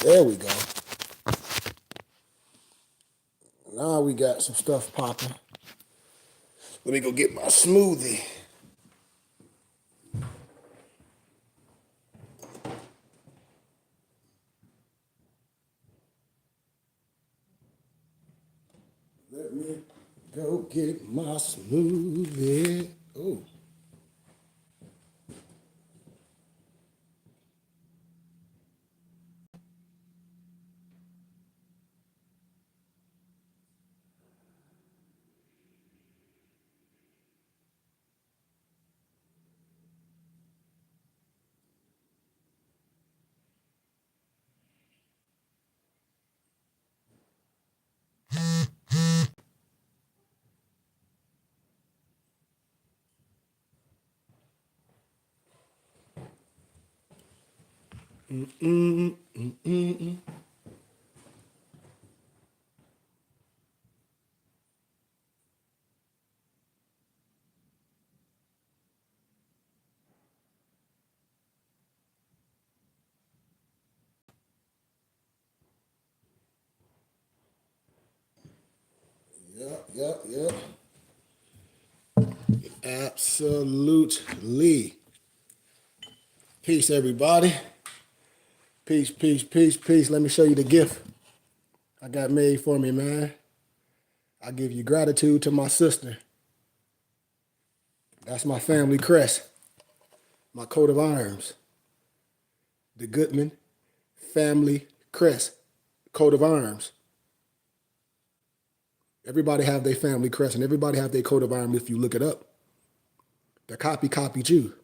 There we go. Now we got some stuff popping. Let me go get my smoothie. Let me go get my smoothie. Oh. Yep. Absolutely. Peace, everybody. Peace. Let me show you the gift I got made for me, man. I give you gratitude to my sister. That's my family crest, my coat of arms. The Goodman family crest, coat of arms. Everybody have their family crest and everybody have their coat of arms if you look it up. The copied you.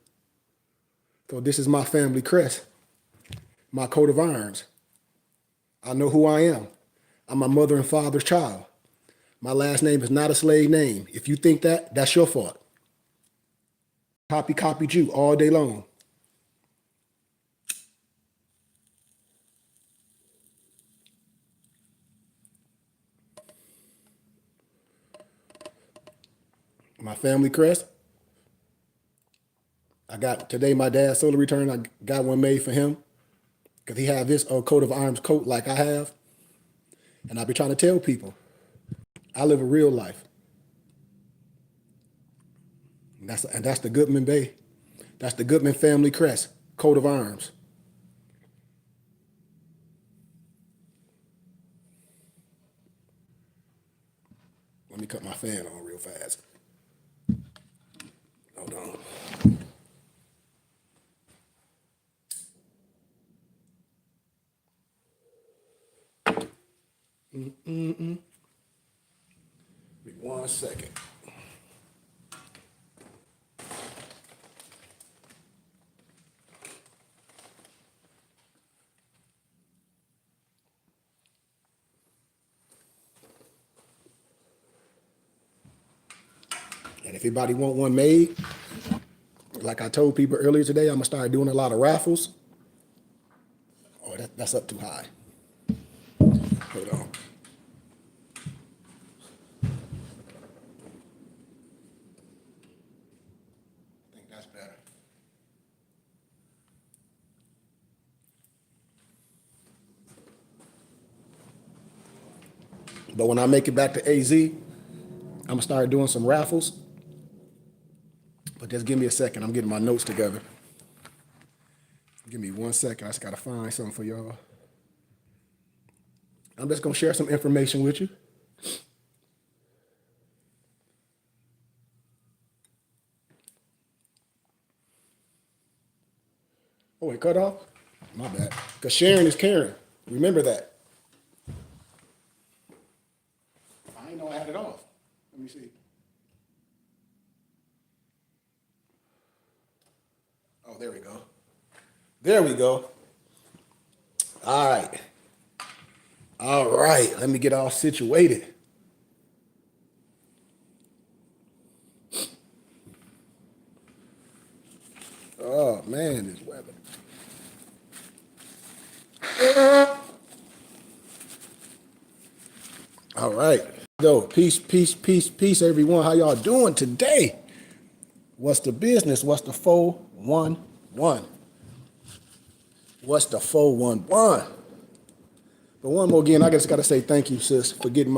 So this is my family crest, my coat of arms. I know who I am. I'm my mother and father's child. My last name is not a slave name. If you think that, that's your fault. Copied you all day long. My family crest. I got today my dad's solar return. I got one made for him because he have this coat of arms coat like I have. And I be trying to tell people, I live a real life. And that's the Goodman Bay. That's the Goodman family crest, coat of arms. Let me cut my fan on real fast. Hold on. Give me 1 second. And if anybody want one made, like I told people earlier today, I'm gonna start doing a lot of raffles. Oh, that's up too high. Hold on. I think that's better. But when I make it back to AZ, I'm gonna start doing some raffles. But just give me a second. I'm getting my notes together. Give me 1 second. I just gotta find something for y'all. I'm just gonna share some information with you. Oh, it cut off? My bad. Because sharing is caring. Remember that. I didn't know I had it off. Let me see. Oh, there we go. There we go. All right. All right. Let me get all situated. Oh, man, this weather. All right. Go. Peace, everyone. How y'all doing today? What's the business? What's the 411? What's the 411? But one more again, I just got to say thank you, sis, for getting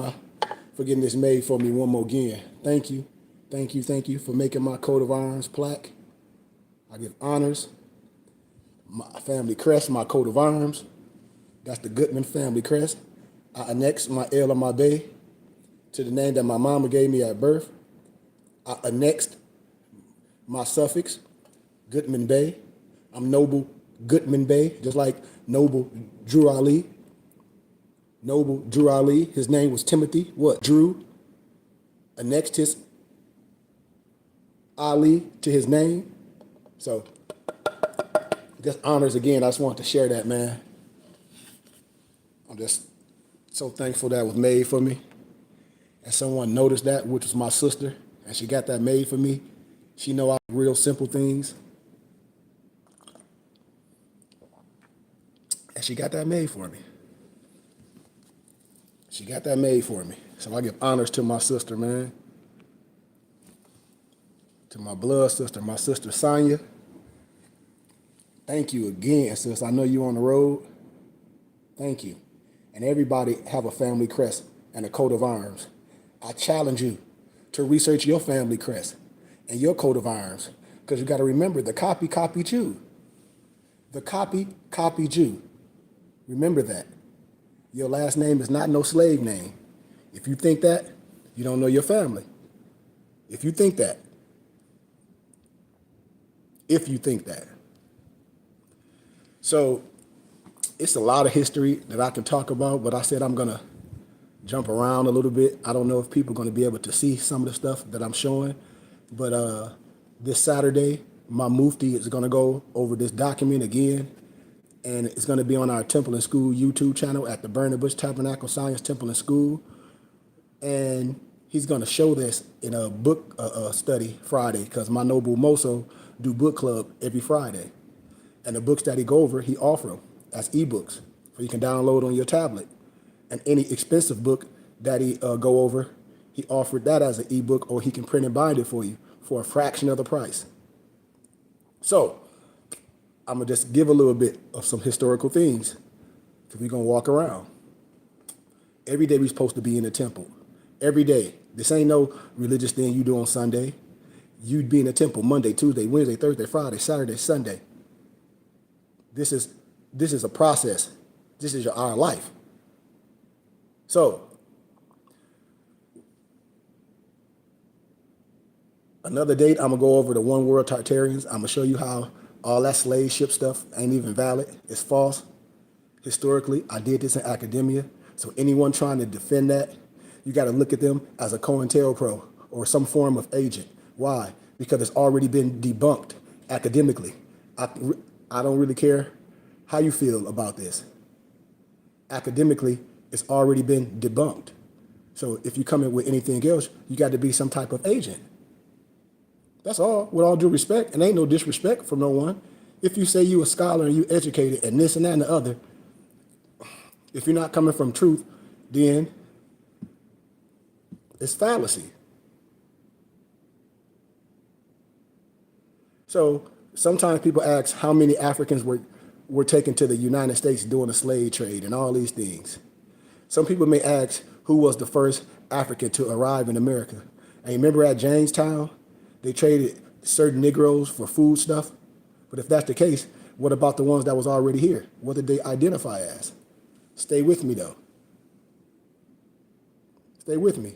this made for me one more again. Thank you, thank you for making my coat of arms plaque. I give honors, my family crest, my coat of arms. That's the Goodman family crest. I annex my L on my bay to the name that my mama gave me at birth. I annexed my suffix, Goodman Bay. I'm Noble Goodman Bay, just like Noble Drew Ali. Noble Drew Ali, his name was Timothy, Drew, annexed his Ali to his name. So, just honors again, I just want to share that, man. I'm just so thankful that was made for me. And someone noticed that, which was my sister, and she got that made for me. She know I real simple things. And she got that made for me. She got that made for me. So I give honors to my sister, man. To my blood sister, my sister Sonia. Thank you again, sis. I know you on the road. Thank you. And everybody have a family crest and a coat of arms. I challenge you to research your family crest and your coat of arms, because you got to remember, the copy copied you. The copy copied you. Remember that. Your last name is not no slave name. If you think that, you don't know your family. If you think that. If you think that. So it's a lot of history that I can talk about, but I said I'm going to jump around a little bit. I don't know if people are going to be able to see some of the stuff that I'm showing, but this Saturday, my Mufti is going to go over this document again, and it's going to be on our Temple and School YouTube channel at the Burning Bush Tabernacle Science Temple and School, and he's going to show this in a book study Friday, because my Noble Moso do book club every Friday, and the books that he go over, he offer them as ebooks, so you can download on your tablet. And any expensive book that he go over, he offered that as an ebook, or he can print and bind it for you for a fraction of the price. So I'm gonna just give a little bit of some historical things, because we're gonna walk around. Every day we're supposed to be in the temple. Every day. This ain't no religious thing you do on Sunday. You'd be in the temple Monday, Tuesday, Wednesday, Thursday, Friday, Saturday, Sunday. This is a process. This is our life. So, another date, I'm going to go over the One World Tartarians. I'm going to show you how all that slave ship stuff ain't even valid. It's false. Historically, I did this in academia. So anyone trying to defend that, you got to look at them as a COINTELPRO or some form of agent. Why? Because it's already been debunked academically. I don't really care how you feel about this. Academically, it's already been debunked. So if you come in with anything else, you got to be some type of agent. That's all, with all due respect, and ain't no disrespect from no one. If you say you a scholar and you educated and this and that and the other, if you're not coming from truth, then it's fallacy. So sometimes people ask how many Africans were taken to the United States during the slave trade and all these things. Some people may ask who was the first African to arrive in America. And remember at Jamestown, they traded certain Negroes for food stuff? But if that's the case, what about the ones that was already here? What did they identify as? Stay with me though. Stay with me.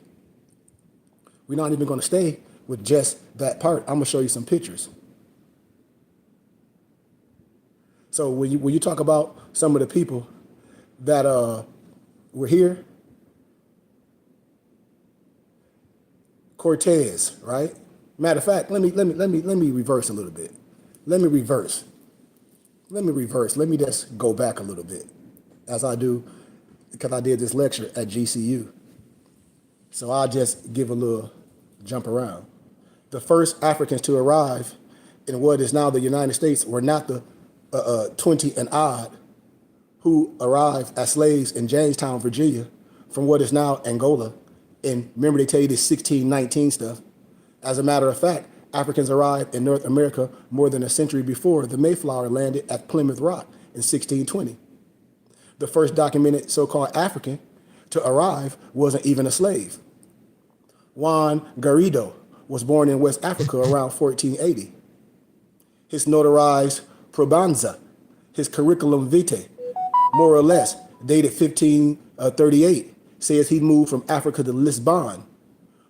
We're not even going to stay with just that part. I'm going to show you some pictures. So when you talk about some of the people that were here, Cortez, right? Matter of fact, let me reverse a little bit. Let me reverse. Let me just go back a little bit, as I do, because I did this lecture at GCU. So I'll just give a little jump around. The first Africans to arrive in what is now the United States were not the 20 and odd who arrived as slaves in Jamestown, Virginia, from what is now Angola. And remember, they tell you this 1619 stuff. As a matter of fact, Africans arrived in North America more than a century before the Mayflower landed at Plymouth Rock in 1620. The first documented so-called African to arrive wasn't even a slave. Juan Garrido was born in West Africa around 1480. His notarized probanza, his curriculum vitae, more or less dated 1538, says he moved from Africa to Lisbon,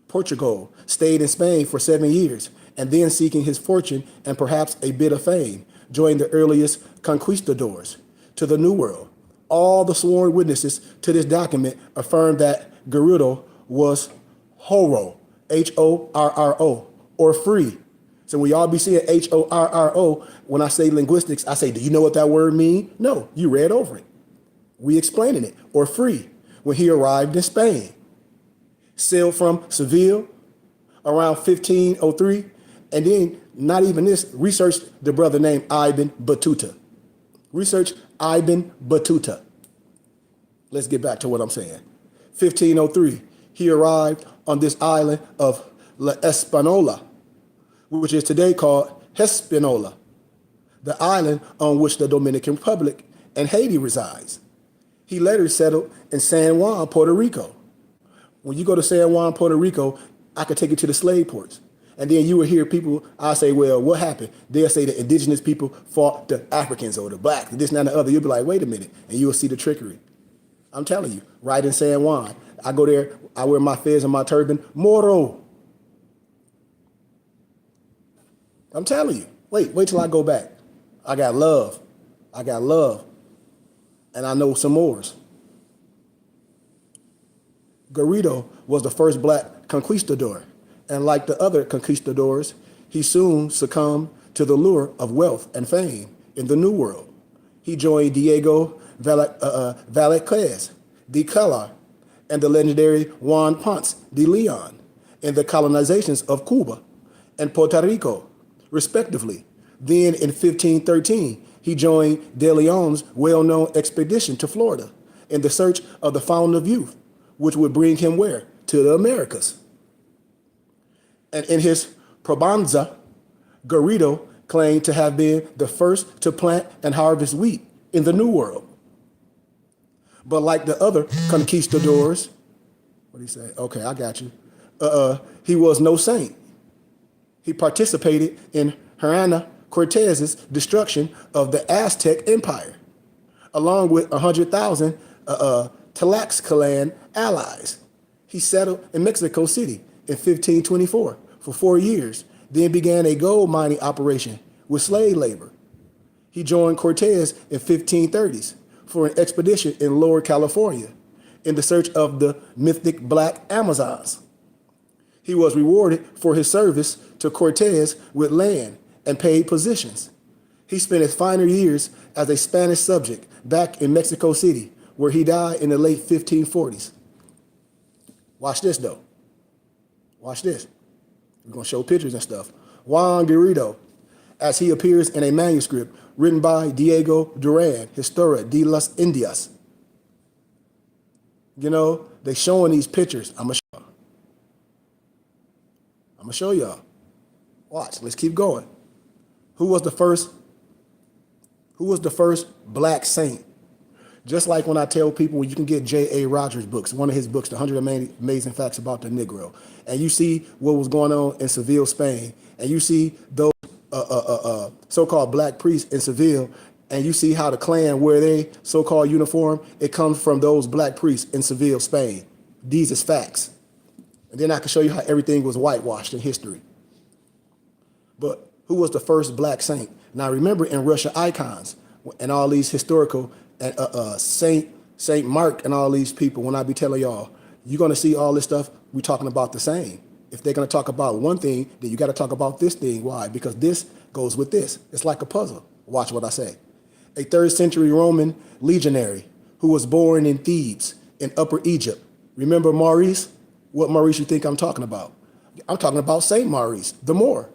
Portugal, stayed in Spain for 7 years, and then seeking his fortune and perhaps a bit of fame, joined the earliest conquistadors to the New World. All the sworn witnesses to this document affirm that Garrido was horo, H-O-R-R-O, or free. So when y'all be seeing H-O-R-R-O, when I say linguistics, I say, do you know what that word means? No, you read over it. We explaining it, or free, when he arrived in Spain. Sailed from Seville around 1503, and then, not even this, researched the brother named Ibn Battuta. Research Ibn Battuta. Let's get back to what I'm saying. 1503, he arrived on this island of La Espanola, which is today called Hispaniola, the island on which the Dominican Republic and Haiti resides. He later settled in San Juan, Puerto Rico. When you go to San Juan, Puerto Rico, I could take you to the slave ports. And then you will hear people, I say, well, what happened? They'll say the indigenous people fought the Africans or the blacks, this, and that, and the other. You'll be like, wait a minute, and you will see the trickery. I'm telling you, right in San Juan. I go there, I wear my fez and my turban, Moro. I'm telling you, wait till I go back. I got love. And I know some mores. Garrido was the first black conquistador, and like the other conquistadors, he soon succumbed to the lure of wealth and fame in the New World. He joined Diego Velázquez de Calar and the legendary Juan Ponce de Leon in the colonizations of Cuba and Puerto Rico, respectively. Then in 1513, he joined De Leon's well-known expedition to Florida in the search of the fountain of youth, which would bring him where? To the Americas. And in his Probanza, Garrido claimed to have been the first to plant and harvest wheat in the New World. But like the other conquistadors, what did he say? Okay, I got you. He was no saint. He participated in Hernán Cortez's destruction of the Aztec Empire, along with 100,000 Tlaxcalan allies. He settled in Mexico City in 1524 for 4 years, then began a gold mining operation with slave labor. He joined Cortez in 1530s for an expedition in Lower California in the search of the mythic Black Amazons. He was rewarded for his service to Cortez with land and paid positions. He spent his final years as a Spanish subject back in Mexico City, where he died in the late 1540s. Watch this, though. Watch this. We're going to show pictures and stuff. Juan Garrido, as he appears in a manuscript written by Diego Duran, Historia de las Indias. You know, they showing these pictures. I'm going to show y'all. Watch, let's keep going. Who was the first black saint? Just like when I tell people, you can get J.A. Rogers' books, one of his books, The 100 Amazing Facts About the Negro. And you see what was going on in Seville, Spain. And you see those so-called black priests in Seville. And you see how the Klan wear their so-called uniform. It comes from those black priests in Seville, Spain. These is facts. And then I can show you how everything was whitewashed in history. But who was the first black saint? Now remember, in Russia icons and all these historical and Saint Mark and all these people, when I be telling y'all, you're going to see all this stuff, we talking about the same. If they're going to talk about one thing, then you got to talk about this thing. Why? Because this goes with this. It's like a puzzle. Watch what I say. A 3rd century Roman legionary who was born in Thebes in Upper Egypt. Remember Maurice? What Maurice you think I'm talking about? I'm talking about Saint Maurice, the Moor,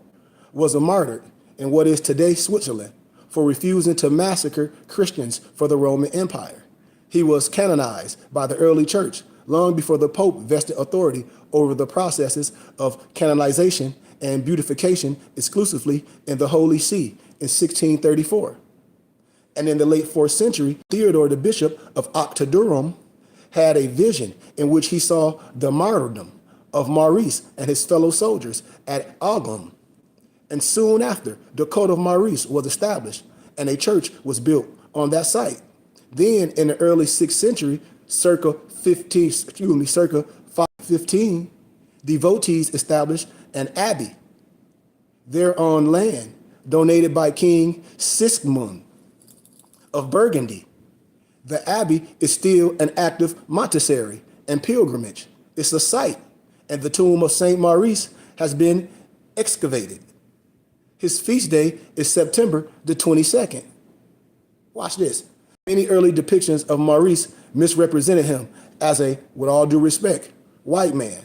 was a martyr in what is today Switzerland for refusing to massacre Christians for the Roman Empire. He was canonized by the early church long before the Pope vested authority over the processes of canonization and beatification exclusively in the Holy See in 1634. And in the late 4th century, Theodore, the bishop of Octodurum, had a vision in which he saw the martyrdom of Maurice and his fellow soldiers at Aglum. And soon after, the court of Maurice was established and a church was built on that site. Then in the early 6th century, circa 515, devotees established an abbey there on land donated by King Sigismund of Burgundy. The abbey is still an active monastery and pilgrimage. It's a site, and the tomb of Saint Maurice has been excavated. His feast day is September the 22nd. Watch this. Many early depictions of Maurice misrepresented him as a, with all due respect, white man.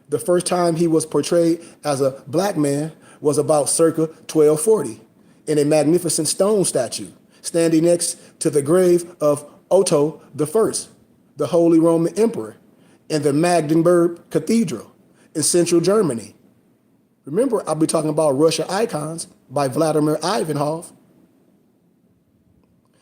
The first time he was portrayed as a black man was about circa 1240 in a magnificent stone statue standing next to the grave of Otto I, the Holy Roman Emperor, in the Magdeburg Cathedral in central Germany. Remember, I'll be talking about Russia Icons by Vladimir Ivanov.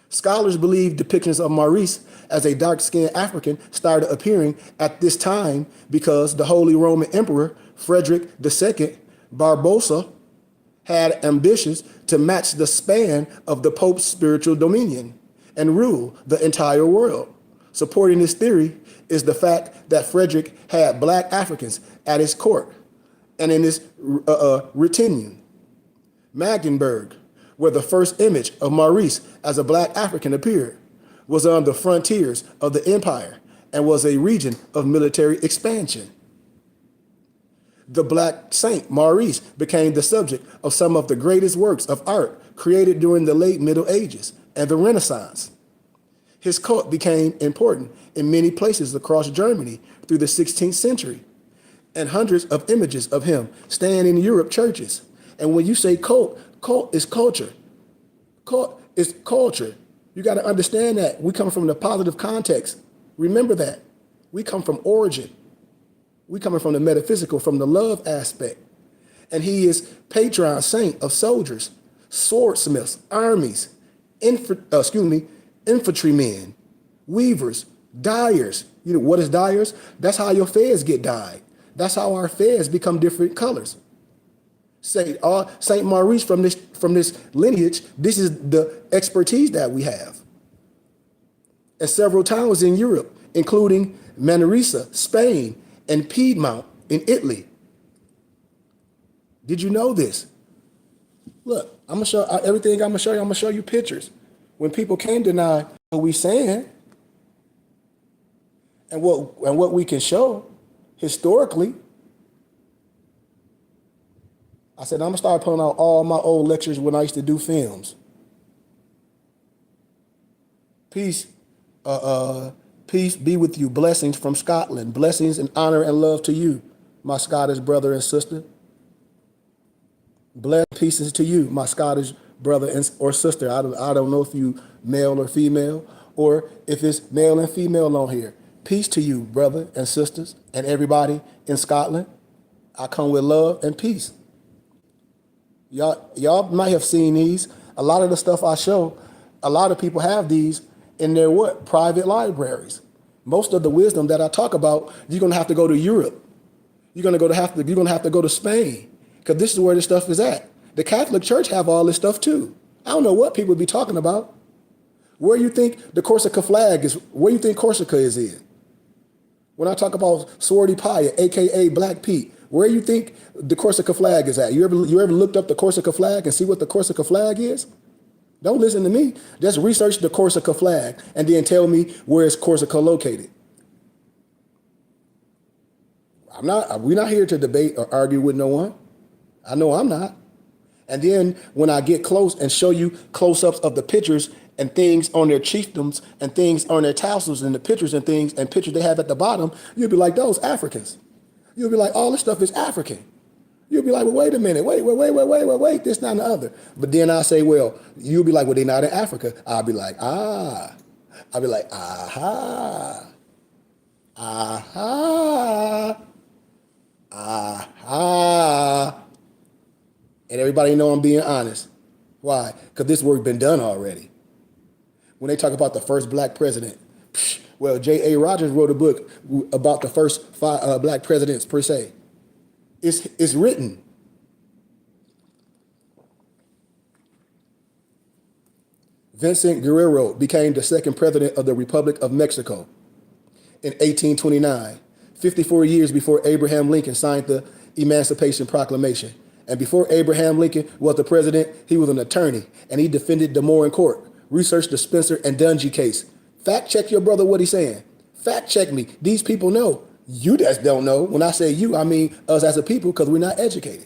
Scholars believe depictions of Maurice as a dark-skinned African started appearing at this time because the Holy Roman Emperor Frederick II Barbarossa had ambitions to match the span of the Pope's spiritual dominion and rule the entire world. Supporting this theory is the fact that Frederick had black Africans at his court and in his retinue. Magdeburg, where the first image of Maurice as a black African appeared, was on the frontiers of the empire and was a region of military expansion. The black saint Maurice became the subject of some of the greatest works of art created during the late Middle Ages and the Renaissance. His cult became important in many places across Germany through the 16th century, and hundreds of images of him stand in Europe churches. And when you say cult, cult is culture. Cult is culture. You got to understand that. We come from the positive context. Remember that. We come from origin. We coming from the metaphysical, from the love aspect. And he is patron saint of soldiers, swordsmiths, armies, infantrymen, weavers, dyers. You know, what is dyers? That's how your fez get dyed. That's how our fez become different colors. Saint Maurice from this lineage, this is the expertise that we have. And several towns in Europe, including Manresa, Spain, and Piedmont in Italy. Did you know this? Look, I'm gonna show everything. I'm gonna show you pictures. When people can't deny what we saying and what we can show historically. I said I'm gonna start pulling out all my old lectures when I used to do films. Peace. Peace be with you. Blessings from Scotland. Blessings and honor and love to you, my Scottish brother and sister. Bless pieces to you, my Scottish brother or sister. I don't know if you male or female, or if it's male and female on here. Peace to you, brother and sisters, and everybody in Scotland. I come with love and peace. Y'all might have seen these. A lot of the stuff I show, a lot of people have these in their private libraries. Most of the wisdom that I talk about, you're gonna have to go to Europe. You're gonna have to go to Spain, because this is where this stuff is at. The Catholic Church have all this stuff too. I don't know what people be talking about. Where you think the Corsica flag is? Where you think Corsica is in? When I talk about Swarty Pia, aka Black Pete, where you think the Corsica flag is at? You ever looked up the Corsica flag and see what the Corsica flag is? Don't listen to me. Just research the Corsica flag and then tell me where is Corsica located. We're not here to debate or argue with no one. I know I'm not. And then when I get close and show you close-ups of the pictures and things on their chiefdoms and things on their tassels and the pictures and things and pictures they have at the bottom, you'll be like, those Africans. You'll be like, all this stuff is African. You'll be like, well, wait a minute, wait, this, that, and the other. But then I say, well, you'll be like, well, they're not in Africa. I'll be like, ah. I'll be like, aha. Aha. Aha. And everybody know I'm being honest. Why? Because this work been done already. when they talk about the first black president. Well, J.A. Rogers wrote a book about the first five black presidents per se. It's written. Vincent Guerrero became the second president of the Republic of Mexico in 1829, 54 years before Abraham Lincoln signed the Emancipation Proclamation. And before Abraham Lincoln was the president, he was an attorney, and he defended Damore in court, researched the Spencer and Dungy case. Fact check your brother what he's saying. Fact check me. These people know. You just don't know. When I say you, I mean us as a people, because we're not educated.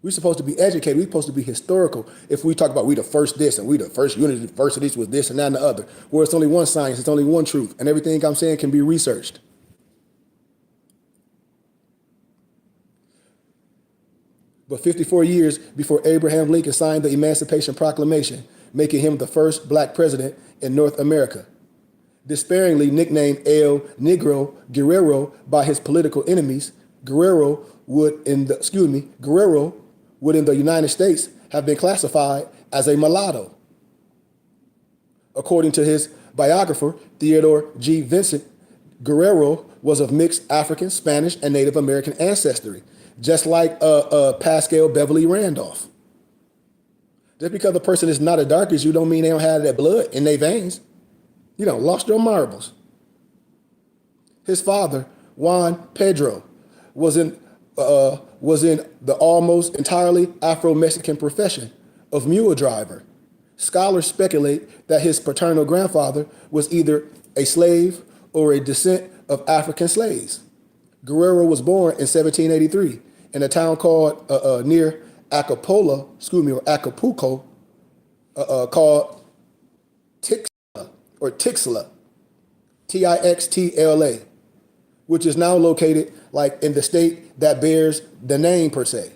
We're supposed to be educated. We're supposed to be historical. If we talk about we the first this and we the first universities with this and that and the other, where it's only one science, it's only one truth, and everything I'm saying can be researched. But 54 years before Abraham Lincoln signed the Emancipation Proclamation, making him the first black president in North America. Despairingly nicknamed El Negro Guerrero by his political enemies, Guerrero would in the United States have been classified as a mulatto. According to his biographer, Theodore G. Vincent, Guerrero was of mixed African, Spanish, and Native American ancestry, just like Pascal Beverly Randolph. Just because a person is not as dark as you don't mean they don't have that blood in their veins. You don't lost your marbles. His father, Juan Pedro, was in the almost entirely Afro-Mexican profession of mule driver. Scholars speculate that his paternal grandfather was either a slave or a descent of African slaves. Guerrero was born in 1783 in a town called near Acapulco, called Tixla, Tixtla, which is now located like in the state that bears the name per se.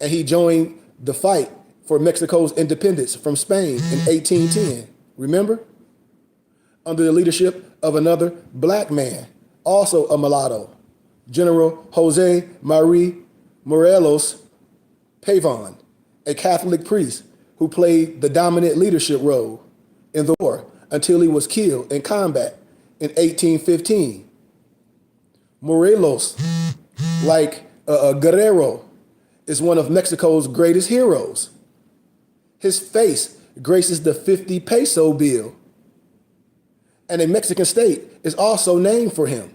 And he joined the fight for Mexico's independence from Spain in 1810. Remember? Under the leadership of another black man, also a mulatto, General Jose Marie Morelos Pavon, a Catholic priest who played the dominant leadership role in the war until he was killed in combat in 1815. Morelos, like Guerrero, is one of Mexico's greatest heroes. His face graces the 50 peso bill, and a Mexican state is also named for him.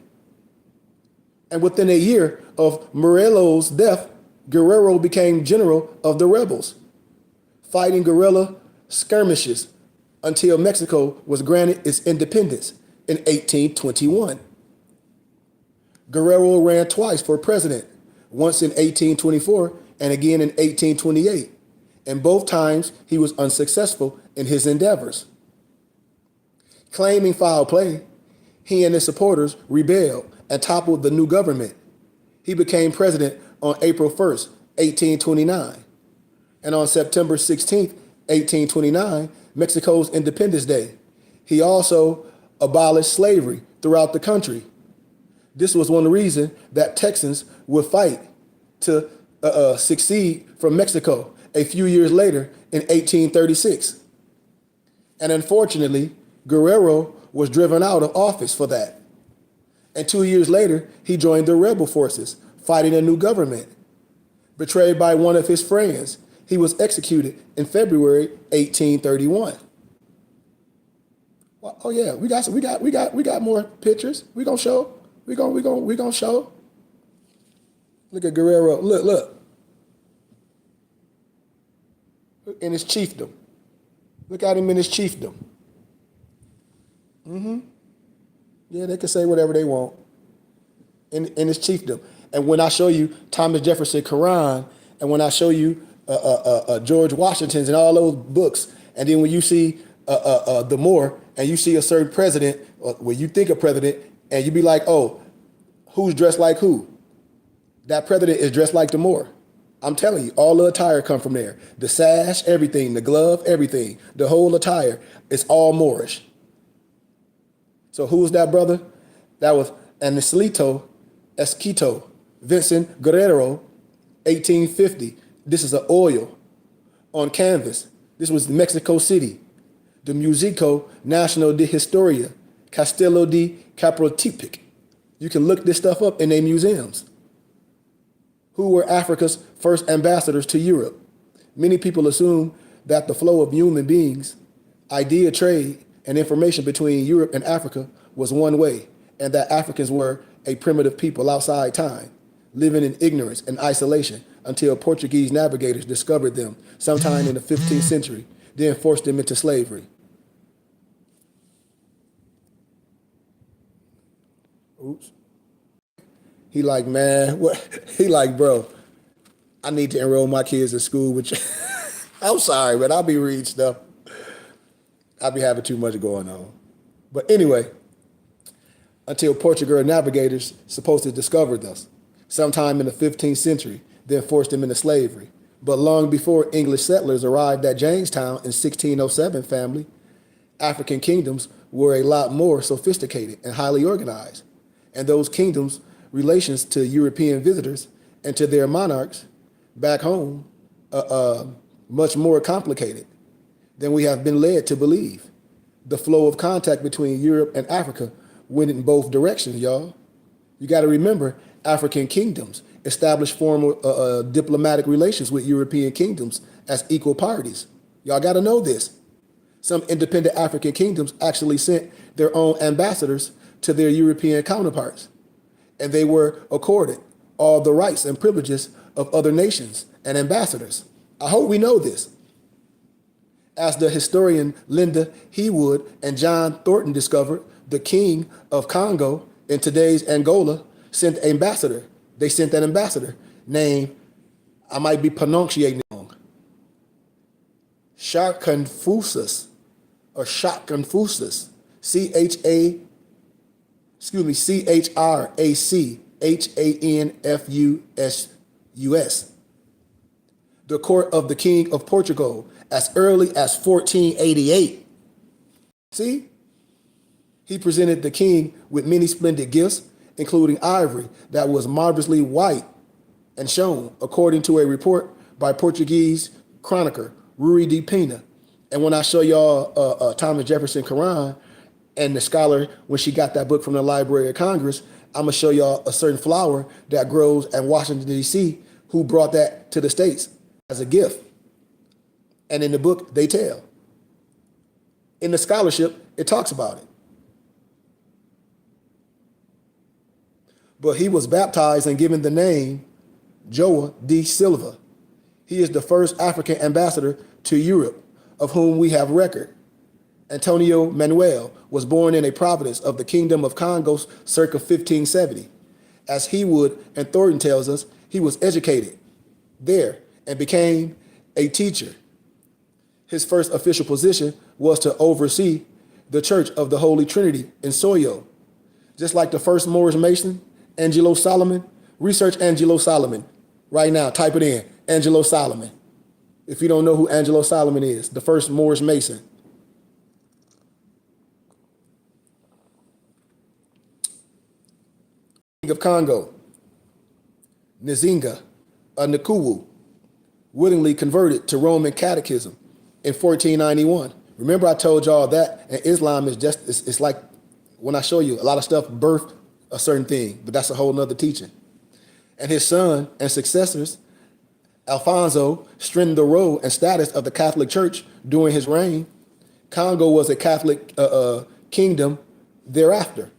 And within a year of Morelos' death, Guerrero became general of the rebels, fighting guerrilla skirmishes until Mexico was granted its independence in 1821. Guerrero ran twice for president, once in 1824 and again in 1828, and both times he was unsuccessful in his endeavors. Claiming foul play, he and his supporters rebelled and toppled the new government. He became president on April 1st, 1829. And on September 16th, 1829, Mexico's Independence Day, he also abolished slavery throughout the country. This was one reason that Texans would fight to secede from Mexico a few years later in 1836. And unfortunately, Guerrero was driven out of office for that. And 2 years later, he joined the rebel forces, fighting a new government. Betrayed by one of his friends, he was executed in February 1831. Well, oh yeah, we got more pictures. We gonna show. We gonna show. Look at Guerrero. Look. In his chiefdom. Look at him in his chiefdom. Yeah, they can say whatever they want in his chiefdom. And when I show you Thomas Jefferson Quran, and when I show you George Washington's and all those books, and then when you see the more, and you see a certain president, or when you think of president, and you be like, oh, who's dressed like who? That president is dressed like the Moor. I'm telling you, all the attire come from there. The sash, everything, the glove, everything, the whole attire, it's all Moorish. So who was that brother? That was Esquito Vincent Guerrero, 1850. This is an oil on canvas. This was Mexico City. the Musico Nacional de Historia, Castello di Caprotipic. You can look this stuff up in their museums. Who were Africa's first ambassadors to Europe? Many people assume that the flow of human beings, idea trade, and information between Europe and Africa was one way, and that Africans were a primitive people outside time, living in ignorance and isolation until Portuguese navigators discovered them sometime in the 15th century, then forced them into slavery. Oops. He like, man, what? He like, bro, I need to enroll my kids in school, which I'm sorry, but I'll be reading stuff. I'll be having too much going on. But anyway, until Portuguese navigators supposed to discovered us sometime in the 15th century, then forced them into slavery. But long before English settlers arrived at Jamestown in 1607, family, African kingdoms were a lot more sophisticated and highly organized. And those kingdoms' relations to European visitors and to their monarchs back home much more complicated than we have been led to believe. The flow of contact between Europe and Africa went in both directions, y'all. You got to remember, African kingdoms established formal diplomatic relations with European kingdoms as equal parties. Y'all got to know this. Some independent African kingdoms actually sent their own ambassadors to their European counterparts, and they were accorded all the rights and privileges of other nations and ambassadors. I hope we know this. As the historian Linda Hewood and John Thornton discovered, the king of Congo in today's Angola sent an ambassador. They sent an ambassador named, I might be pronouncing it wrong, Charconfusus, or Charconfusus, Charachanfusus, the court of the King of Portugal, as early as 1488. See? He presented the king with many splendid gifts, including ivory that was marvelously white and shone, according to a report by Portuguese chronicler Rui de Pina. And when I show y'all Thomas Jefferson Quran and the scholar, when she got that book from the Library of Congress, I'm going to show y'all a certain flower that grows in Washington, D.C., who brought that to the States as a gift. And in the book, they tell. In the scholarship, it talks about it. But he was baptized and given the name João de Silva. He is the first African ambassador to Europe of whom we have record. Antonio Manuel was born in a province of the Kingdom of Congo circa 1570. As Hewood and Thornton tells us, he was educated there and became a teacher. His first official position was to oversee the Church of the Holy Trinity in Soyo. Just like the first Moorish Mason, Angelo Solomon. Research Angelo Solomon right now. Type it in, Angelo Solomon. If you don't know who Angelo Solomon is, the first Moorish Mason. King of Congo, Nzinga Nkuwu, willingly converted to Roman Catechism in 1491. Remember I told y'all that, and Islam is just, it's like, when I show you, a lot of stuff birthed a certain thing, but that's a whole nother teaching. And his son and successors, Alfonso, strengthened the role and status of the Catholic Church during his reign. Congo was a Catholic kingdom thereafter.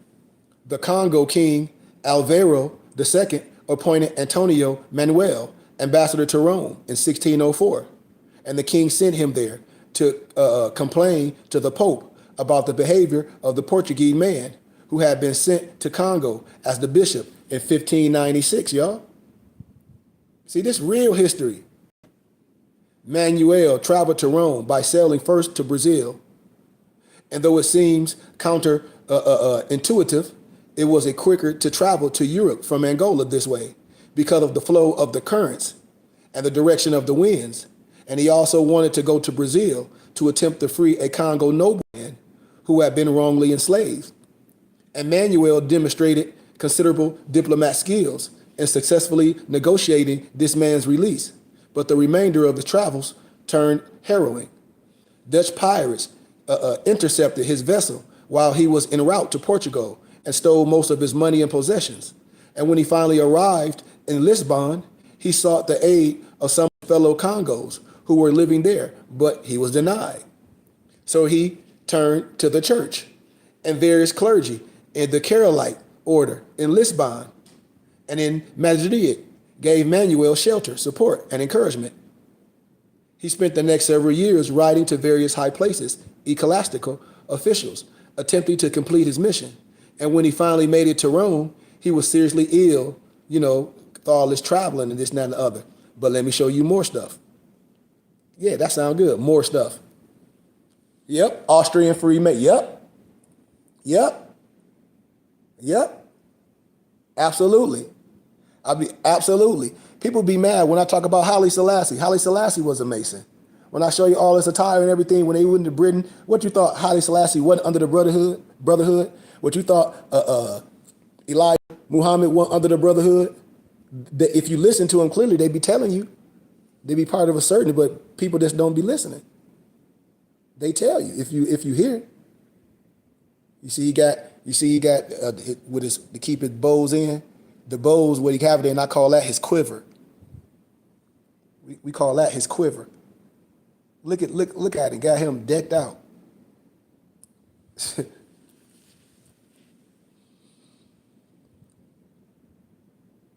The Congo king, Alvaro II, appointed Antonio Manuel ambassador to Rome in 1604. And the king sent him there to complain to the Pope about the behavior of the Portuguese man who had been sent to Congo as the bishop in 1596, y'all. See, this real history. Manuel traveled to Rome by sailing first to Brazil. And though it seems counterintuitive, it was a quicker to travel to Europe from Angola this way because of the flow of the currents and the direction of the winds. And he also wanted to go to Brazil to attempt to free a Congo nobleman who had been wrongly enslaved. And Manuel demonstrated considerable diplomat skills in successfully negotiating this man's release. But the remainder of the travels turned harrowing. Dutch pirates intercepted his vessel while he was en route to Portugal and stole most of his money and possessions. And when he finally arrived in Lisbon, he sought the aid of some fellow Congos who were living there, but he was denied. So he turned to the church and various clergy in the Carolite order in Lisbon and in Madrid, gave Manuel shelter, support, and encouragement. He spent the next several years writing to various high places, ecclesiastical officials, attempting to complete his mission. And when he finally made it to Rome, he was seriously ill, with all this traveling and this and that and the other. But let me show you more stuff. Yeah, that sounds good. More stuff. Yep. Austrian Freemason. Yep. Absolutely. Absolutely. People be mad when I talk about Haile Selassie. Haile Selassie was a Mason. When I show you all his attire and everything, when they went to Britain, what you thought Haile Selassie wasn't under the brotherhood? What you thought Elijah Muhammad wasn't under the brotherhood? If you listen to them clearly, they be telling you. They be part of a certain, but people just don't be listening. They tell you if you hear. You see he got with his to keep his bows in. The bows, what he have there, and I call that his quiver. We call that his quiver. Look at it, got him decked out.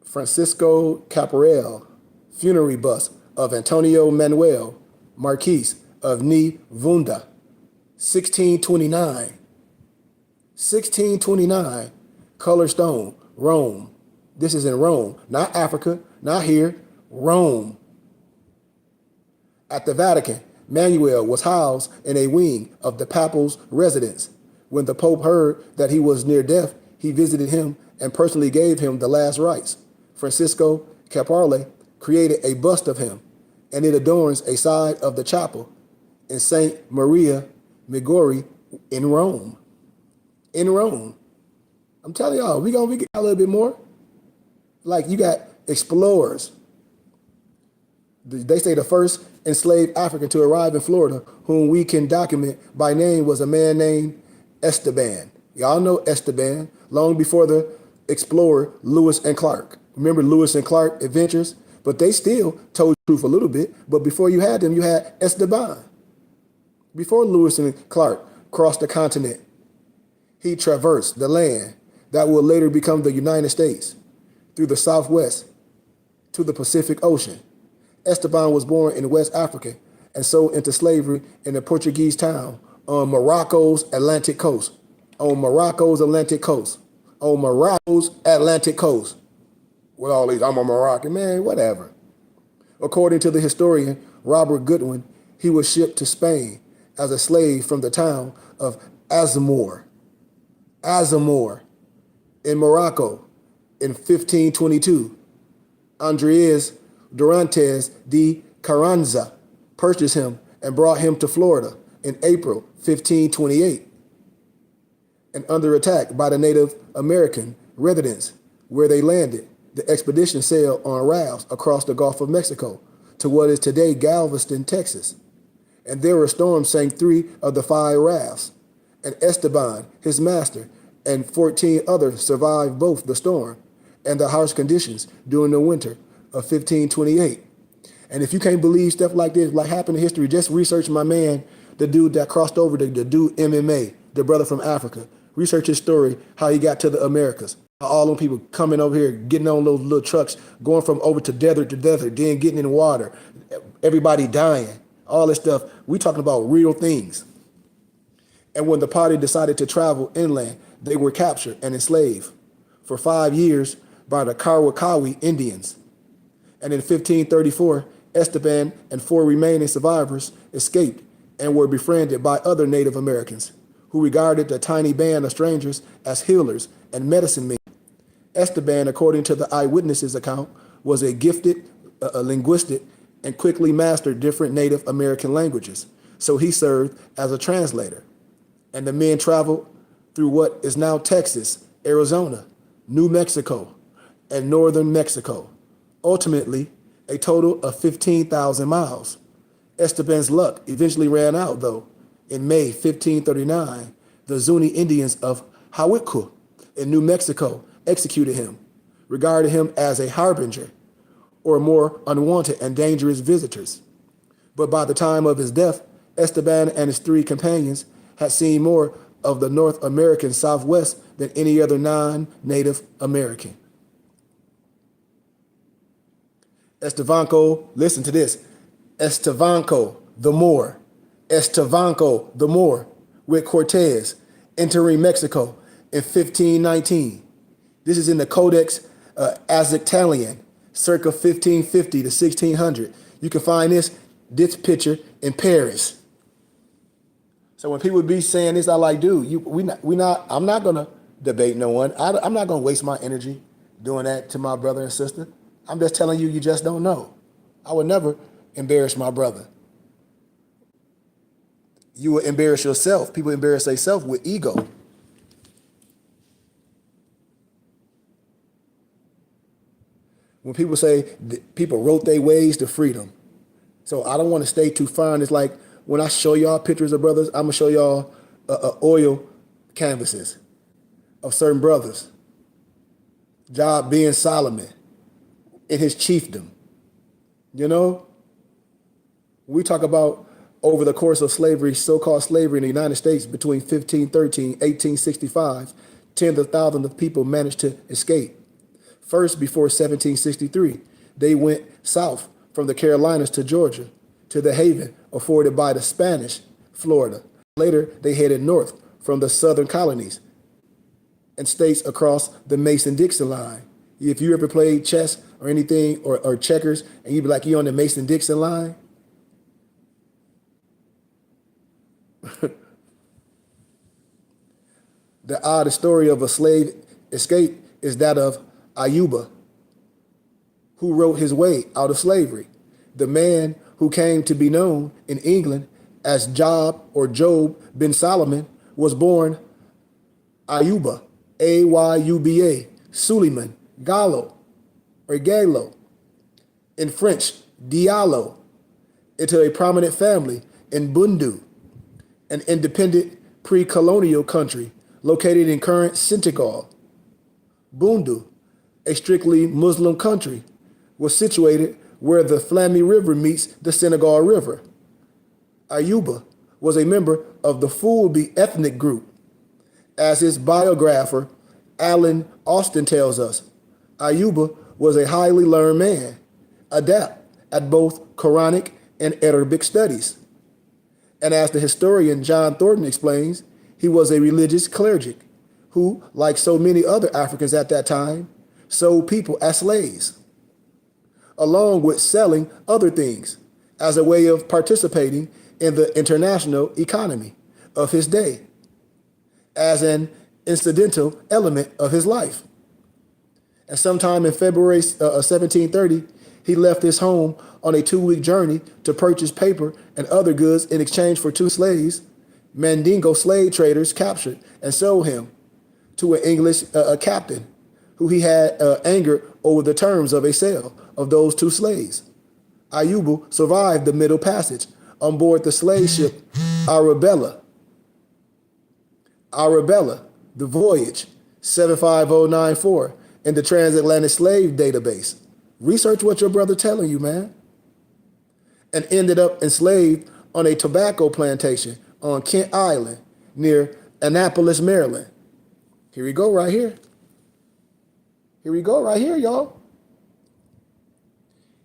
Francisco Caparel, funerary bust of Antonio Manuel Marquis of Vunda, 1629, color stone, Rome. This is in Rome, not Africa, not here, Rome. At the Vatican, Manuel was housed in a wing of the papal's residence. When the Pope heard that he was near death, he visited him and personally gave him the last rites. Francisco Caparle created a bust of him, and it adorns a side of the chapel in St. Maria Maggiore in Rome. In Rome. I'm telling y'all, we get a little bit more. Like you got explorers. They say the first enslaved African to arrive in Florida, whom we can document by name, was a man named Esteban. Y'all know Esteban, long before the explorer Lewis and Clark. Remember Lewis and Clark adventures? But they still told the truth a little bit. But before you had them, you had Esteban. Before Lewis and Clark crossed the continent, he traversed the land that would later become the United States through the Southwest to the Pacific Ocean. Esteban was born in West Africa and sold into slavery in a Portuguese town on Morocco's Atlantic coast. On Morocco's Atlantic coast. With all these, I'm a Moroccan, man, whatever. According to the historian Robert Goodwin, he was shipped to Spain as a slave from the town of Azamor in Morocco in 1522. Andres Durantes de Carranza purchased him and brought him to Florida in April 1528. And under attack by the Native American residents where they landed, the expedition sailed on rafts across the Gulf of Mexico to what is today Galveston, Texas. And there were storms sank 3 of the 5 rafts, and Esteban, his master, and 14 others survived both the storm and the harsh conditions during the winter of 1528. And if you can't believe stuff like this, like happened in history, just research my man, the dude that crossed over to do MMA, the brother from Africa. Research his story, how he got to the Americas. All them people coming over here, getting on those little trucks, going from over to desert, then getting in water, everybody dying, all this stuff. We talking about real things. And when the party decided to travel inland, they were captured and enslaved for 5 years by the Kawakawi Indians. And in 1534, Esteban and 4 remaining survivors escaped and were befriended by other Native Americans who regarded the tiny band of strangers as healers and medicine men. Esteban, according to the eyewitnesses' account, was a gifted linguist and quickly mastered different Native American languages. So he served as a translator. And the men traveled through what is now Texas, Arizona, New Mexico, and northern Mexico. Ultimately, a total of 15,000 miles. Esteban's luck eventually ran out, though, In May 1539, the Zuni Indians of Hawiku in New Mexico executed him, regarded him as a harbinger or more unwanted and dangerous visitors. But by the time of his death, Esteban and his three companions had seen more of the North American Southwest than any other non-Native American. Estevanco, listen to this, Estevanco the Moor, Estevanco the Moor with Cortez entering Mexico in 1519. This is in the Codex Aztectalian, circa 1550 to 1600. You can find this picture in Paris. So when people be saying this, I like, dude, I'm not gonna debate no one. I'm not gonna waste my energy doing that to my brother and sister. I'm just telling you, you just don't know. I would never embarrass my brother. You will embarrass yourself. People embarrass themselves with ego. When people say people wrote their ways to freedom. So I don't want to stay too far. And it's like when I show y'all pictures of brothers, I'm going to show y'all oil canvases of certain brothers. Job being Solomon in his chiefdom. You know, we talk about over the course of slavery, so-called slavery in the United States between 1513, 1865, tens of thousands of people managed to escape. First, before 1763, they went south from the Carolinas to Georgia, to the haven afforded by the Spanish, Florida. Later, they headed north from the southern colonies and states across the Mason-Dixon line. If you ever played chess or anything, or checkers, and you'd be like, you on the Mason-Dixon line? The oddest story of a slave escape is that of Ayuba, who wrote his way out of slavery. The man who came to be known in England as Job or Job bin Solomon was born Ayuba, Ayuba, Suleiman, Gallo, or Gallo, in French, Diallo, into a prominent family in Bundu, an independent pre-colonial country located in current Senegal. Bundu, a strictly Muslim country, was situated where the Flamy River meets the Senegal River. Ayuba was a member of the Fulbe ethnic group. As his biographer, Alan Austin, tells us, Ayuba was a highly learned man, adept at both Quranic and Arabic studies. And as the historian John Thornton explains, he was a religious cleric who, like so many other Africans at that time, sold people as slaves, along with selling other things as a way of participating in the international economy of his day, as an incidental element of his life. And sometime in February 1730, he left his home on a 2-week journey to purchase paper and other goods in exchange for 2 slaves Mandingo slave traders captured and sold him to an English captain who he had angered over the terms of a sale of those 2 slaves. Ayuba survived the Middle Passage on board the slave ship Arabella, the voyage 75094 in the transatlantic slave database. Research what your brother telling you, man. And ended up enslaved on a tobacco plantation on Kent Island near Annapolis, Maryland. Here we go right here. Here we go right here, y'all.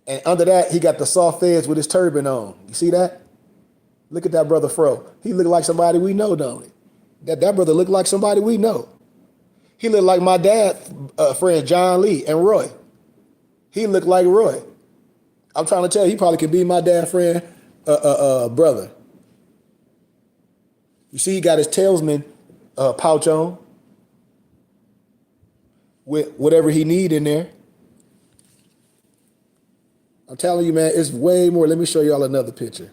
And under that, he got the soft feds with his turban on. You see that? Look at that brother Fro. He looked like somebody we know, don't he? That brother looked like somebody we know. He looked like my dad's friend John Lee and Roy. He looked like Roy. I'm trying to tell you, he probably could be my dad's friend, brother. You see, he got his talesman pouch on with whatever he need in there. I'm telling you, man, it's way more. Let me show y'all another picture.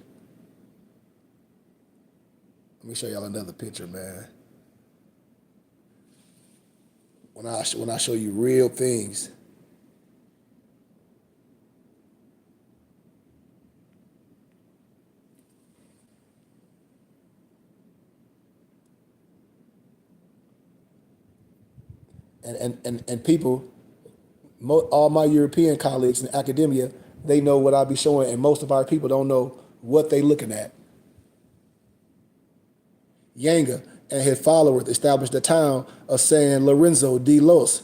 Let me show y'all another picture, man. When I show you real things. And people, all my European colleagues in academia, they know what I be showing, and most of our people don't know what they looking at. Yanga and his followers established the town of San Lorenzo de los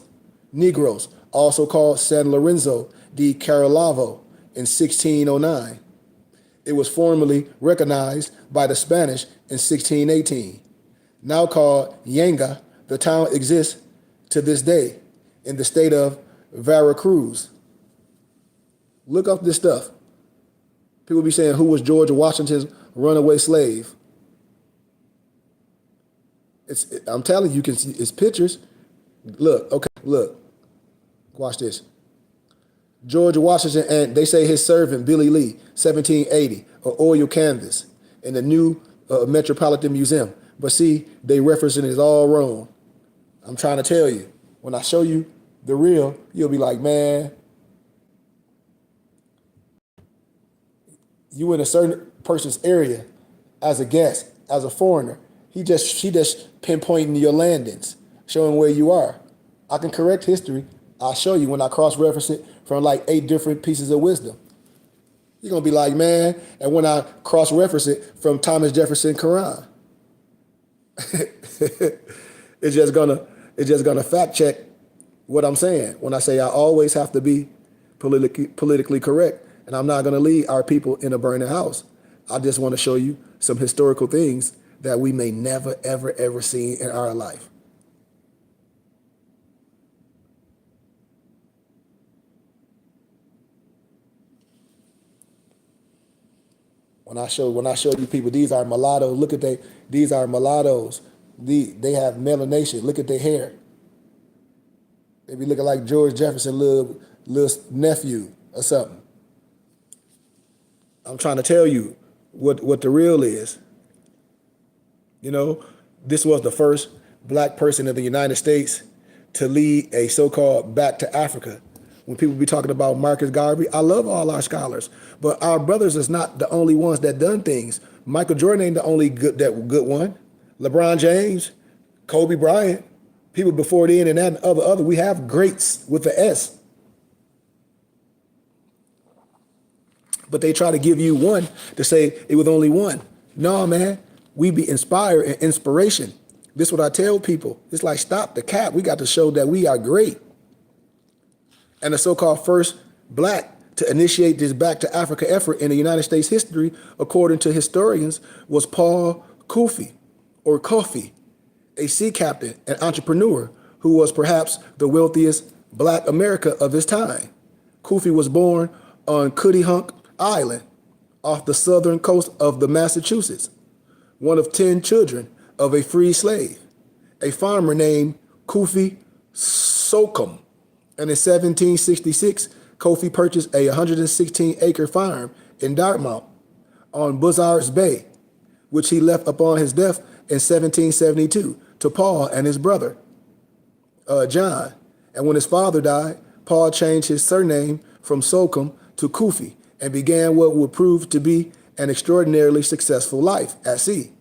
Negros, also called San Lorenzo de Carolavo, in 1609. It was formally recognized by the Spanish in 1618. Now called Yanga, the town exists to this day in the state of Veracruz. Look up this stuff. People be saying, who was George Washington's runaway slave? I'm telling you, can see it's pictures. Look, okay, look. Watch this. George Washington, and they say his servant, Billy Lee, 1780, an oil canvas in the new Metropolitan Museum. But see, they referencing it all wrong. I'm trying to tell you. When I show you the real, you'll be like, man, you in a certain person's area as a guest, as a foreigner. She just pinpointing your landings, showing where you are. I can correct history. I'll show you when I cross-reference it from like 8 different pieces of wisdom. You're gonna be like, man, and when I cross-reference it from Thomas Jefferson Quran, it's just gonna fact check what I'm saying when I say I always have to be politically correct, and I'm not gonna lead our people in a burning house. I just want to show you some historical things that we may never, ever, ever see in our life. When I show you people, these are mulattoes. Look at these are mulattoes. They have melanation. Look at their hair. They be looking like George Jefferson little nephew or something. I'm trying to tell you what the real is. You know, this was the first black person in the United States to lead a so-called Back to Africa. When people be talking about Marcus Garvey, I love all our scholars, but our brothers is not the only ones that done things. Michael Jordan ain't the only good one. LeBron James, Kobe Bryant, people before then and that and other. We have greats with the S. But they try to give you one to say it was only one. No, man, we be inspired and inspiration. This is what I tell people. It's like, stop the cap. We got to show that we are great. And the so-called first black to initiate this Back to Africa effort in the United States history, according to historians, was Paul Kofi, or Kofi, a sea captain and entrepreneur who was perhaps the wealthiest black America of his time. Kofi was born on Cuttyhunk Island off the southern coast of the Massachusetts, one of 10 children of a free slave, a farmer named Kofi Sokum. And in 1766, Kofi purchased a 116-acre farm in Dartmouth on Buzzards Bay, which he left upon his death in 1772 to Paul and his brother, John. And when his father died, Paul changed his surname from Sokum to Kofi and began what would prove to be an extraordinarily successful life at sea,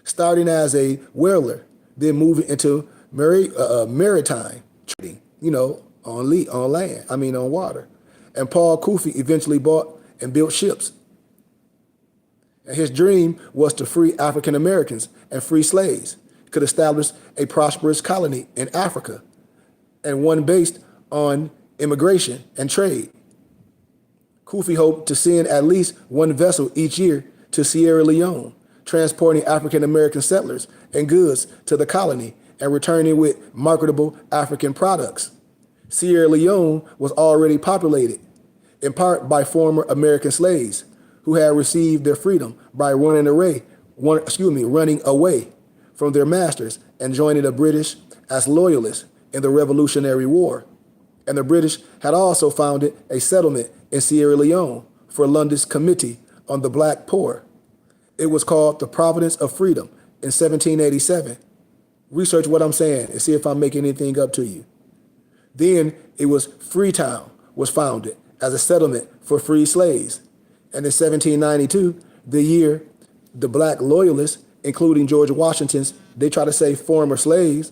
starting as a whaler, then moving into maritime trading, on water. And Paul Kofi eventually bought and built ships. And his dream was to free African Americans and free slaves, could establish a prosperous colony in Africa, and one based on immigration and trade. Kofi hoped to send at least one vessel each year to Sierra Leone, transporting African American settlers and goods to the colony and returning with marketable African products. Sierra Leone was already populated, in part by former American slaves who had received their freedom by running away from their masters and joining the British as loyalists in the Revolutionary War. And the British had also founded a settlement in Sierra Leone for London's Committee on the Black Poor. It was called the Providence of Freedom in 1787. Research what I'm saying and see if I'm making anything up to you. Then it was Freetown was founded as a settlement for free slaves. And in 1792, the year the black loyalists, including George Washington's, they try to say a former slave,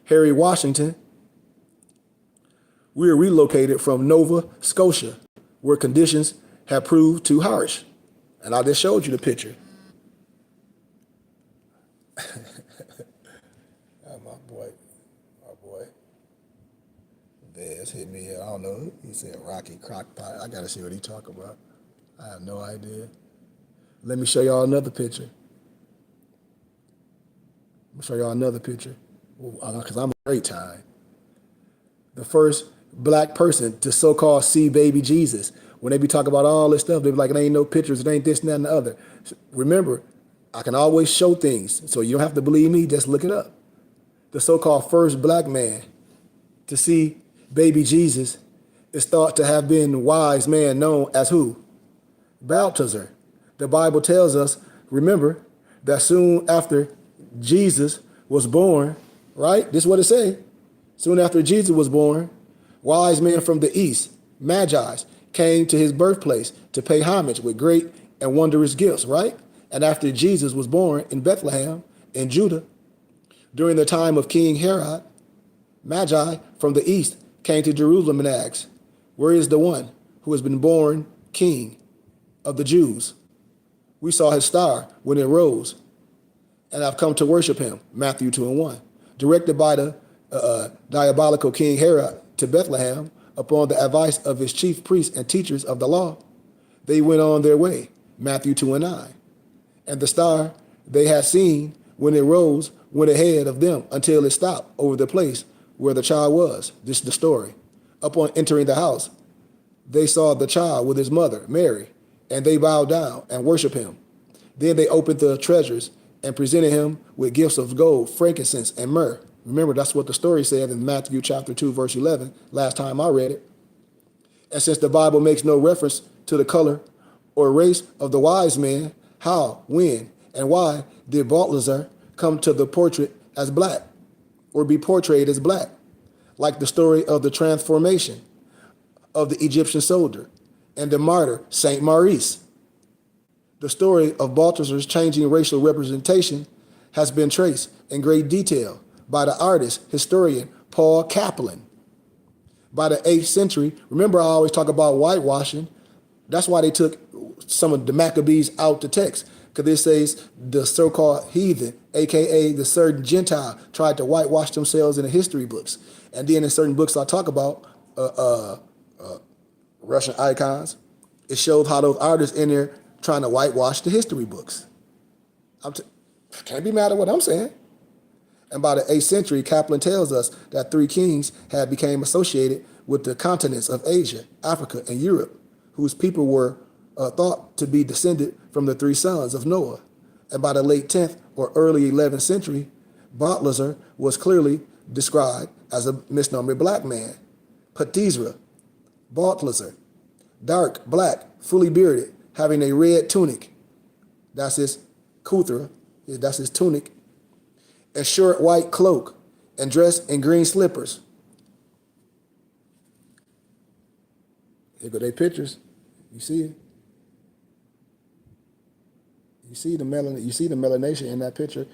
Harry Washington, we were relocated from Nova Scotia, where conditions have proved too harsh. And I just showed you the picture. My boy. Vez hit me here. I don't know. He said Rocky Crockpot. I gotta see what he talking about. I have no idea. Let me show y'all another picture. Because I'm a great time. The first black person to so-called see baby Jesus. When they be talking about all this stuff, they be like, it ain't no pictures, it ain't this and that and the other. Remember, I can always show things, so you don't have to believe me, just look it up. The so-called first black man to see baby Jesus is thought to have been the wise man known as who? Balthazar. The Bible tells us, remember, that soon after Jesus was born, right? This is what it says. Soon after Jesus was born, wise men from the east, magi, came to his birthplace to pay homage with great and wondrous gifts, right? And after Jesus was born in Bethlehem, in Judah, during the time of King Herod, magi from the east came to Jerusalem and asked, where is the one who has been born king of the Jews? We saw his star when it rose, and I've come to worship him, Matthew 2:1. Directed by the diabolical King Herod to Bethlehem upon the advice of his chief priests and teachers of the law, they went on their way, Matthew 2:9. And the star they had seen when it rose went ahead of them until it stopped over the place where the child was. This is the story. Upon entering the house, they saw the child with his mother, Mary, and they bowed down and worshiped him. Then they opened the treasures and presented him with gifts of gold, frankincense, and myrrh. Remember, that's what the story said in Matthew chapter 2, verse 11, last time I read it. And since the Bible makes no reference to the color or race of the wise men, how, when, and why did Balthazar come to the portrait as black, or be portrayed as black, like the story of the transformation of the Egyptian soldier and the martyr Saint Maurice? The story of Balthazar's changing racial representation has been traced in great detail by the artist, historian Paul Kaplan. By the 8th century, remember I always talk about whitewashing. That's why they took some of the Maccabees out the text, because it says the so-called heathen, aka the certain Gentile, tried to whitewash themselves in the history books. And then in certain books I talk about Russian icons, it shows how those artists in there trying to whitewash the history books. Can't be mad at what I'm saying. And by the 8th century, Kaplan tells us that 3 kings had become associated with the continents of Asia, Africa, and Europe, whose people were thought to be descended from the 3 sons of Noah. And by the late 10th or early 11th century, Balthazar was clearly described as a misnomer black man. Patizra, Balthazar, dark, black, fully bearded, having a red tunic. That's his kuthra, that's his tunic. A short white cloak, and dressed in green slippers. Here go their pictures. You see it? You see the melanation in that picture,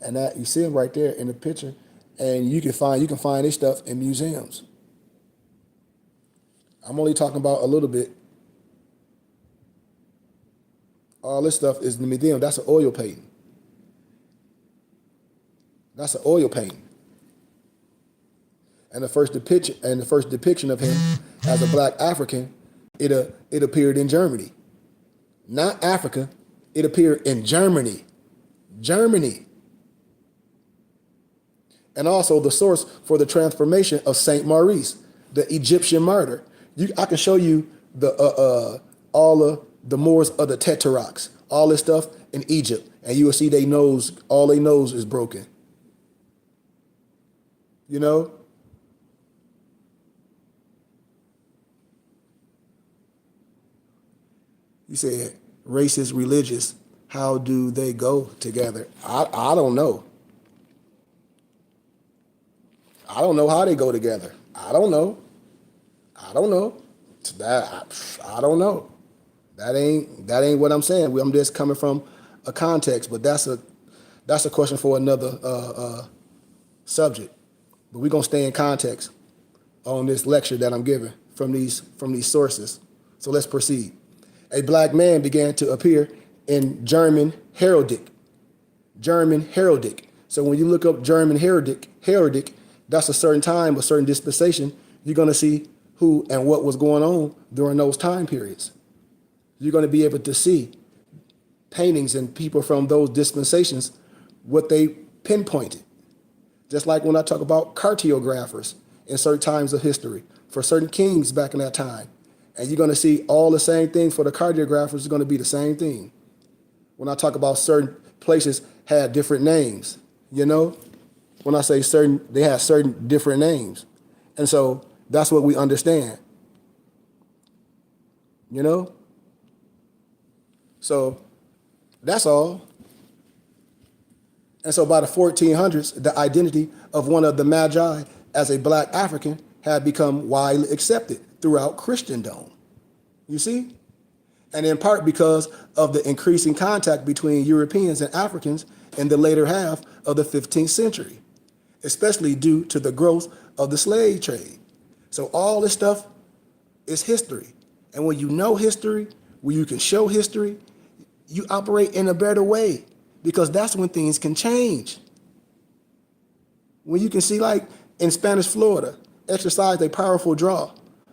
and that you see them right there in the picture, and you can find this stuff in museums. I'm only talking about a little bit. All this stuff is in the museum. That's an oil painting. That's an oil painting. And the first depiction of him as a black African, it appeared in Germany. Not Africa, it appeared in Germany. Germany. And also the source for the transformation of Saint Maurice, the Egyptian martyr. I can show you all of the Moors of the Tetrarchs, all this stuff in Egypt, and you will see all their nose is broken. You know? You said racist, religious, how do they go together? I don't know. I don't know how they go together. I don't know. I don't know. I don't know. That ain't what I'm saying. I'm just coming from a context, but that's a question for another subject. But we're gonna stay in context on this lecture that I'm giving from these sources. So let's proceed. A black man began to appear in German heraldic. German heraldic. So when you look up German heraldic, that's a certain time, a certain dispensation. You're going to see who and what was going on during those time periods. You're going to be able to see paintings and people from those dispensations, what they pinpointed. Just like when I talk about cartographers in certain times of history, for certain kings back in that time. And you're going to see all the same thing for the cartographers is going to be the same thing. When I talk about certain places had different names, you know? When I say certain, they have certain different names. And so that's what we understand, you know? So that's all. And so by the 1400s, the identity of one of the Magi as a black African had become widely accepted throughout Christendom. You see? And in part because of the increasing contact between Europeans and Africans in the later half of the 15th century, especially due to the growth of the slave trade. So all this stuff is history. And when you know history, when you can show history, you operate in a better way, because that's when things can change. When you can see, like in Spanish Florida, exercised a powerful draw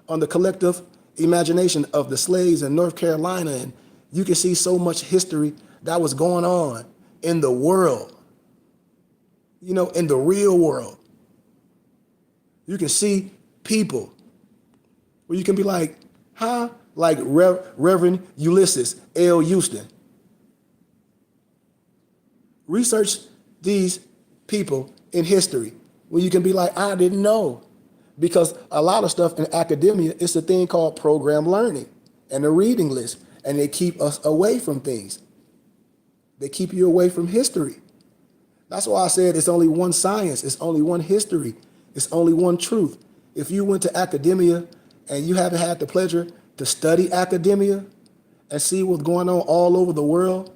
on the collective imagination of the slaves in North Carolina, and you can see so much history that was going on in the world, you know, in the real world. You can see people where you can be like, huh? Like Reverend Ulysses L. Houston. Research these people in history where you can be like, I didn't know. Because a lot of stuff in academia, it's a thing called program learning and a reading list, and they keep us away from things. They keep you away from history. That's why I said it's only one science, it's only one history, it's only one truth. If you went to academia and you haven't had the pleasure to study academia and see what's going on all over the world,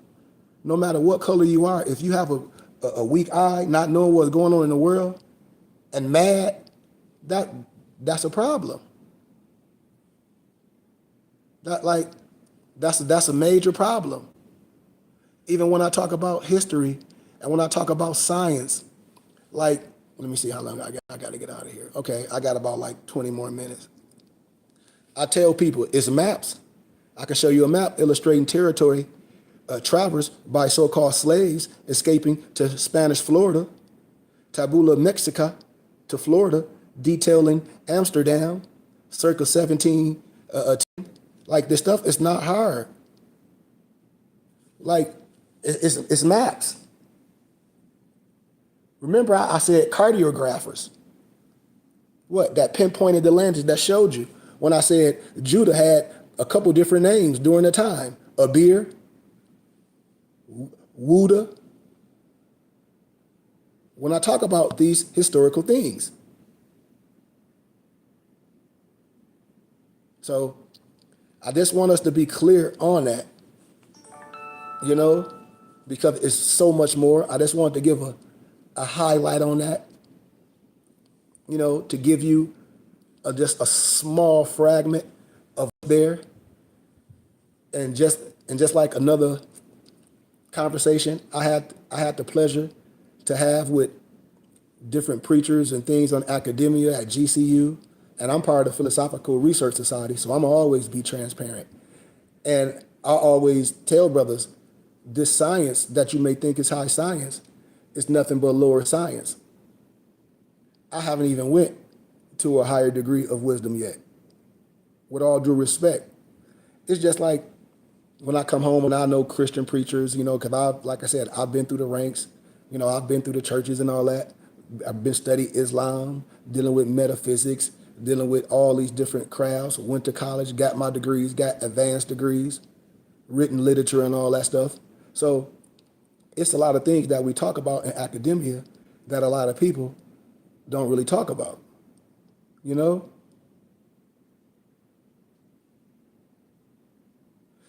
no matter what color you are, if you have a weak eye, not knowing what's going on in the world, and mad, that's a problem. That's a major problem. Even when I talk about history and when I talk about science, like, let me see how long I got to get out of here. Okay, I got about like 20 more minutes. I tell people it's maps. I can show you a map illustrating territory traversed by so-called slaves escaping to Spanish Florida, Tabula Mexica to Florida, detailing Amsterdam, circa 17. Like, this stuff is not hard. Like, it's maps. Remember, I said cartographers. What? That pinpointed the lands that showed you. When I said Judah had a couple different names during the time. Abir, Wuda. When I talk about these historical things. So I just want us to be clear on that, you know, because it's so much more. I just wanted to give a highlight on that, you know, to give you just a small fragment of there. And just like another conversation I had the pleasure to have with different preachers and things on academia at GCU. And I'm part of the Philosophical Research Society, so I'm always be transparent. And I always tell brothers, this science that you may think is high science is nothing but lower science. I haven't even went to a higher degree of wisdom yet. With all due respect, it's just like when I come home and I know Christian preachers, you know, because like I said, I've been through the ranks, you know, I've been through the churches and all that. I've been studying Islam, dealing with metaphysics, dealing with all these different crowds, went to college, got my degrees, got advanced degrees, written literature and all that stuff. So it's a lot of things that we talk about in academia that a lot of people don't really talk about, you know?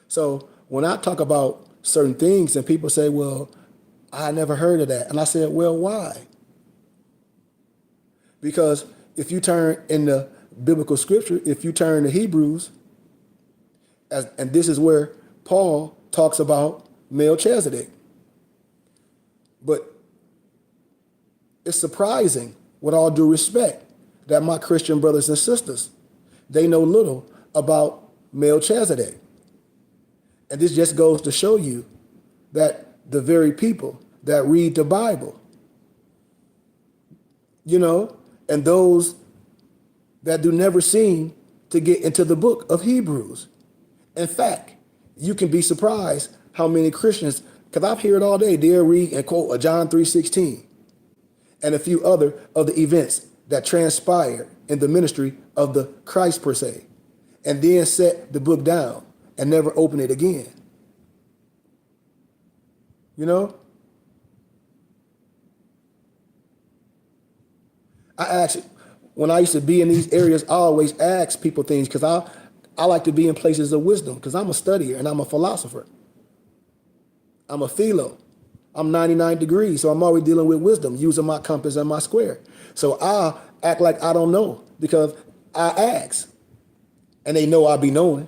So when I talk about certain things and people say, well, I never heard of that. And I said, well, why? Because if you turn in the biblical scripture, if you turn to Hebrews, and this is where Paul talks about Melchizedek. But it's surprising, with all due respect, that my Christian brothers and sisters, they know little about Melchizedek. And this just goes to show you that the very people that read the Bible, and those that do never seem to get into the book of Hebrews. In fact, you can be surprised how many Christians, because I've heard it all day, they'll read and quote John 3:16 and a few other of the events that transpired in the ministry of the Christ per se, and then set the book down and never open it again. When I used to be in these areas, I always ask people things because I like to be in places of wisdom because I'm a studier and I'm a philosopher. I'm a philo. I'm 99 degrees, so I'm always dealing with wisdom, using my compass and my square. So I act like I don't know because I ask, and they know I be knowing.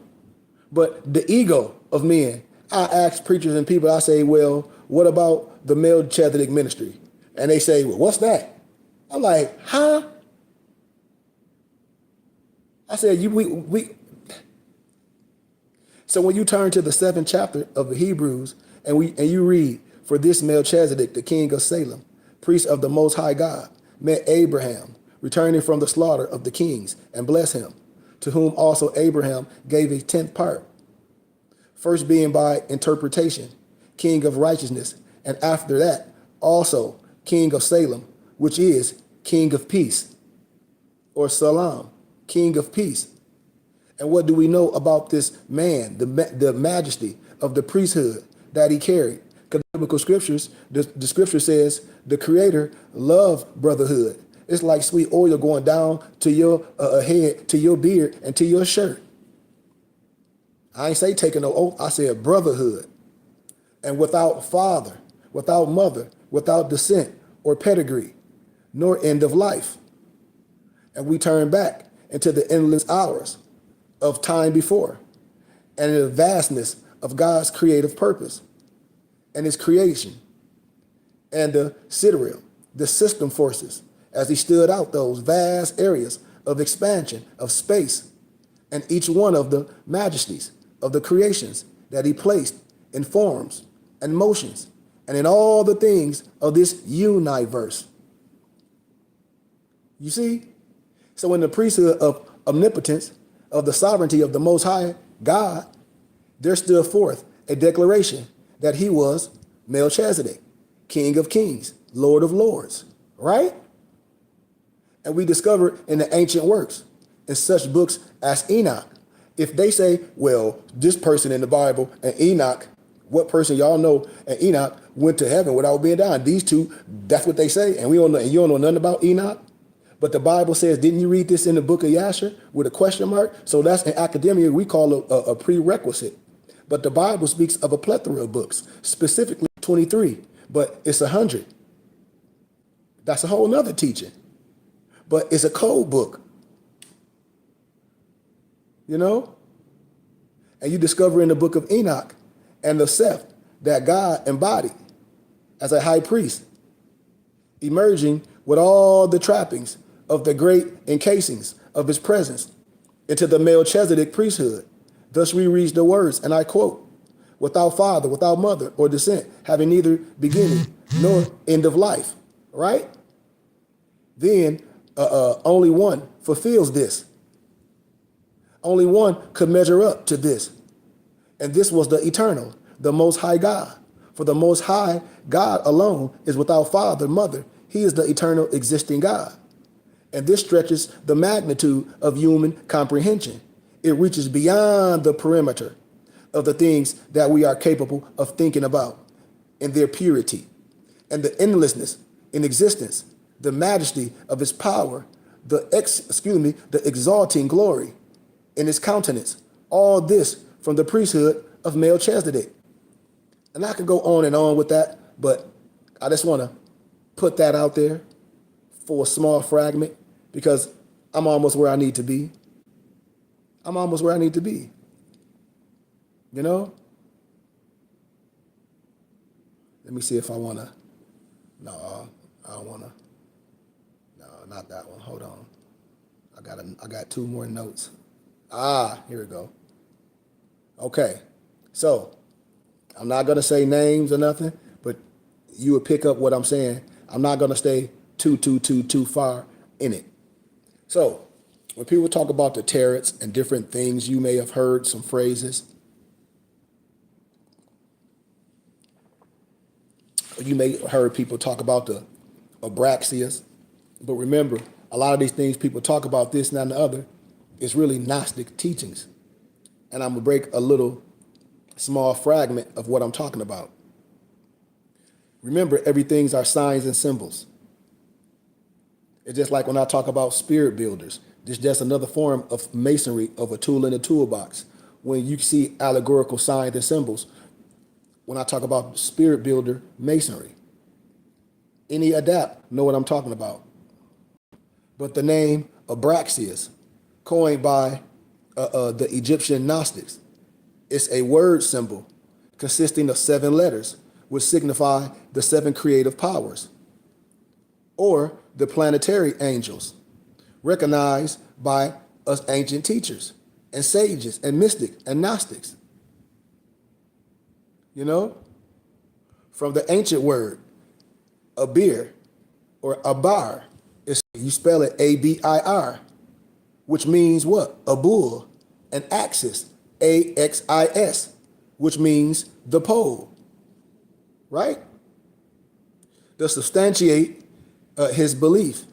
But the ego of men, I ask preachers and people, I say, well, what about the Melchizedek ministry? And they say, well, what's that? I'm like, huh? I said, So when you turn to the 7th chapter of the Hebrews and you read, for this Melchizedek, the king of Salem, priest of the Most High God, met Abraham, returning from the slaughter of the kings, and blessed him, to whom also Abraham gave a 10th part, first being by interpretation, king of righteousness, and after that also king of Salem, which is king of peace, or Salam, king of peace. And what do we know about this man, the majesty of the priesthood that he carried? Because the biblical scriptures, the scripture says the Creator loved brotherhood. It's like sweet oil going down to your head, to your beard, and to your shirt. I ain't say taking no oath. I said brotherhood. And without father, without mother, without descent or pedigree, nor end of life. And we turn back into the endless hours of time before, and in the vastness of God's creative purpose and his creation, and the sidereal, the system forces, as he stood out those vast areas of expansion of space, and each one of the majesties of the creations that he placed in forms and motions, and in all the things of this universe. You see? So in the priesthood of omnipotence, of the sovereignty of the Most High God, there stood forth a declaration that he was Melchizedek, King of Kings, Lord of Lords, right? And we discover in the ancient works, in such books as Enoch, if they say, well, this person in the Bible and Enoch, what person y'all know and Enoch went to heaven without being down? These two, that's what they say, and we don't know, and you don't know nothing about Enoch. But the Bible says, didn't you read this in the book of Yasher with a question mark? So that's in academia, we call a prerequisite. But the Bible speaks of a plethora of books, specifically 23, but it's 100. That's a whole nother teaching. But it's a code book, And you discover in the book of Enoch and the Seth that God embodied as a high priest, emerging with all the trappings of the great encasings of his presence into the Melchizedek priesthood. Thus we read the words, and I quote, without father, without mother or descent, having neither beginning nor end of life, right? Then only one fulfills this. Only one could measure up to this. And this was the eternal, the Most High God. For the Most High God alone is without father, mother. He is the eternal existing God. And this stretches the magnitude of human comprehension. It reaches beyond the perimeter of the things that we are capable of thinking about in their purity and the endlessness in existence, the majesty of his power, the exalting glory in his countenance. All this from the priesthood of Melchizedek. And I could go on and on with that, but I just want to put that out there for a small fragment because I'm almost where I need to be. I'm almost where I need to be. You know? Let me see if I want to. No, I don't want to. No, not that one. Hold on. I got two more notes. Here we go. Okay. So, I'm not going to say names or nothing, but you would pick up what I'm saying. I'm not going to stay too far in it. So, when people talk about the tarets and different things, you may have heard some phrases. You may have heard people talk about the abraxias. But remember, a lot of these things people talk about this and that and the other, it's really Gnostic teachings. And I'm going to break a little small fragment of what I'm talking about. Remember, everything's our signs and symbols. It's just like when I talk about spirit builders. This is just another form of masonry, of a tool in a toolbox. When you see allegorical signs and symbols, when I talk about spirit builder masonry, any adapt know what I'm talking about. But the name Abraxias, coined by the Egyptian Gnostics, it's a word symbol consisting of 7 letters, which signify the 7 creative powers, or the planetary angels, recognized by us ancient teachers and sages and mystics and Gnostics. You know, from the ancient word, abir or abar, you spell it A-B-I-R, which means what? A bull, and axis, A-X-I-S, which means the pole, right? To substantiate his belief,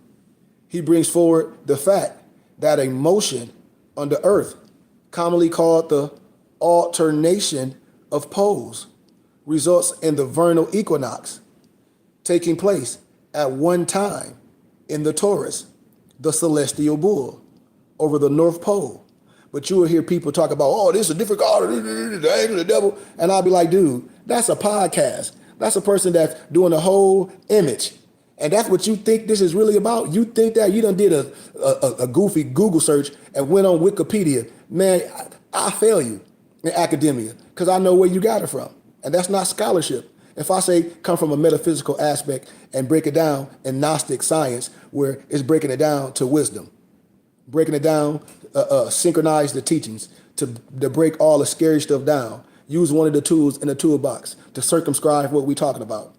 he brings forward the fact that a motion on the earth, commonly called the alternation of poles, results in the vernal equinox taking place at one time in the Taurus, the celestial bull, over the North Pole. But you will hear people talk about, oh, this is a different God, the angel, the devil. And I'll be like, dude, that's a podcast. That's a person that's doing a whole image. And that's what you think this is really about? You think that you done did a goofy Google search and went on Wikipedia. Man, I fail you in academia because I know where you got it from. And that's not scholarship. If I say come from a metaphysical aspect and break it down in Gnostic science, where it's breaking it down to wisdom, breaking it down, synchronize the teachings to break all the scary stuff down, use one of the tools in the toolbox to circumscribe what we're talking about.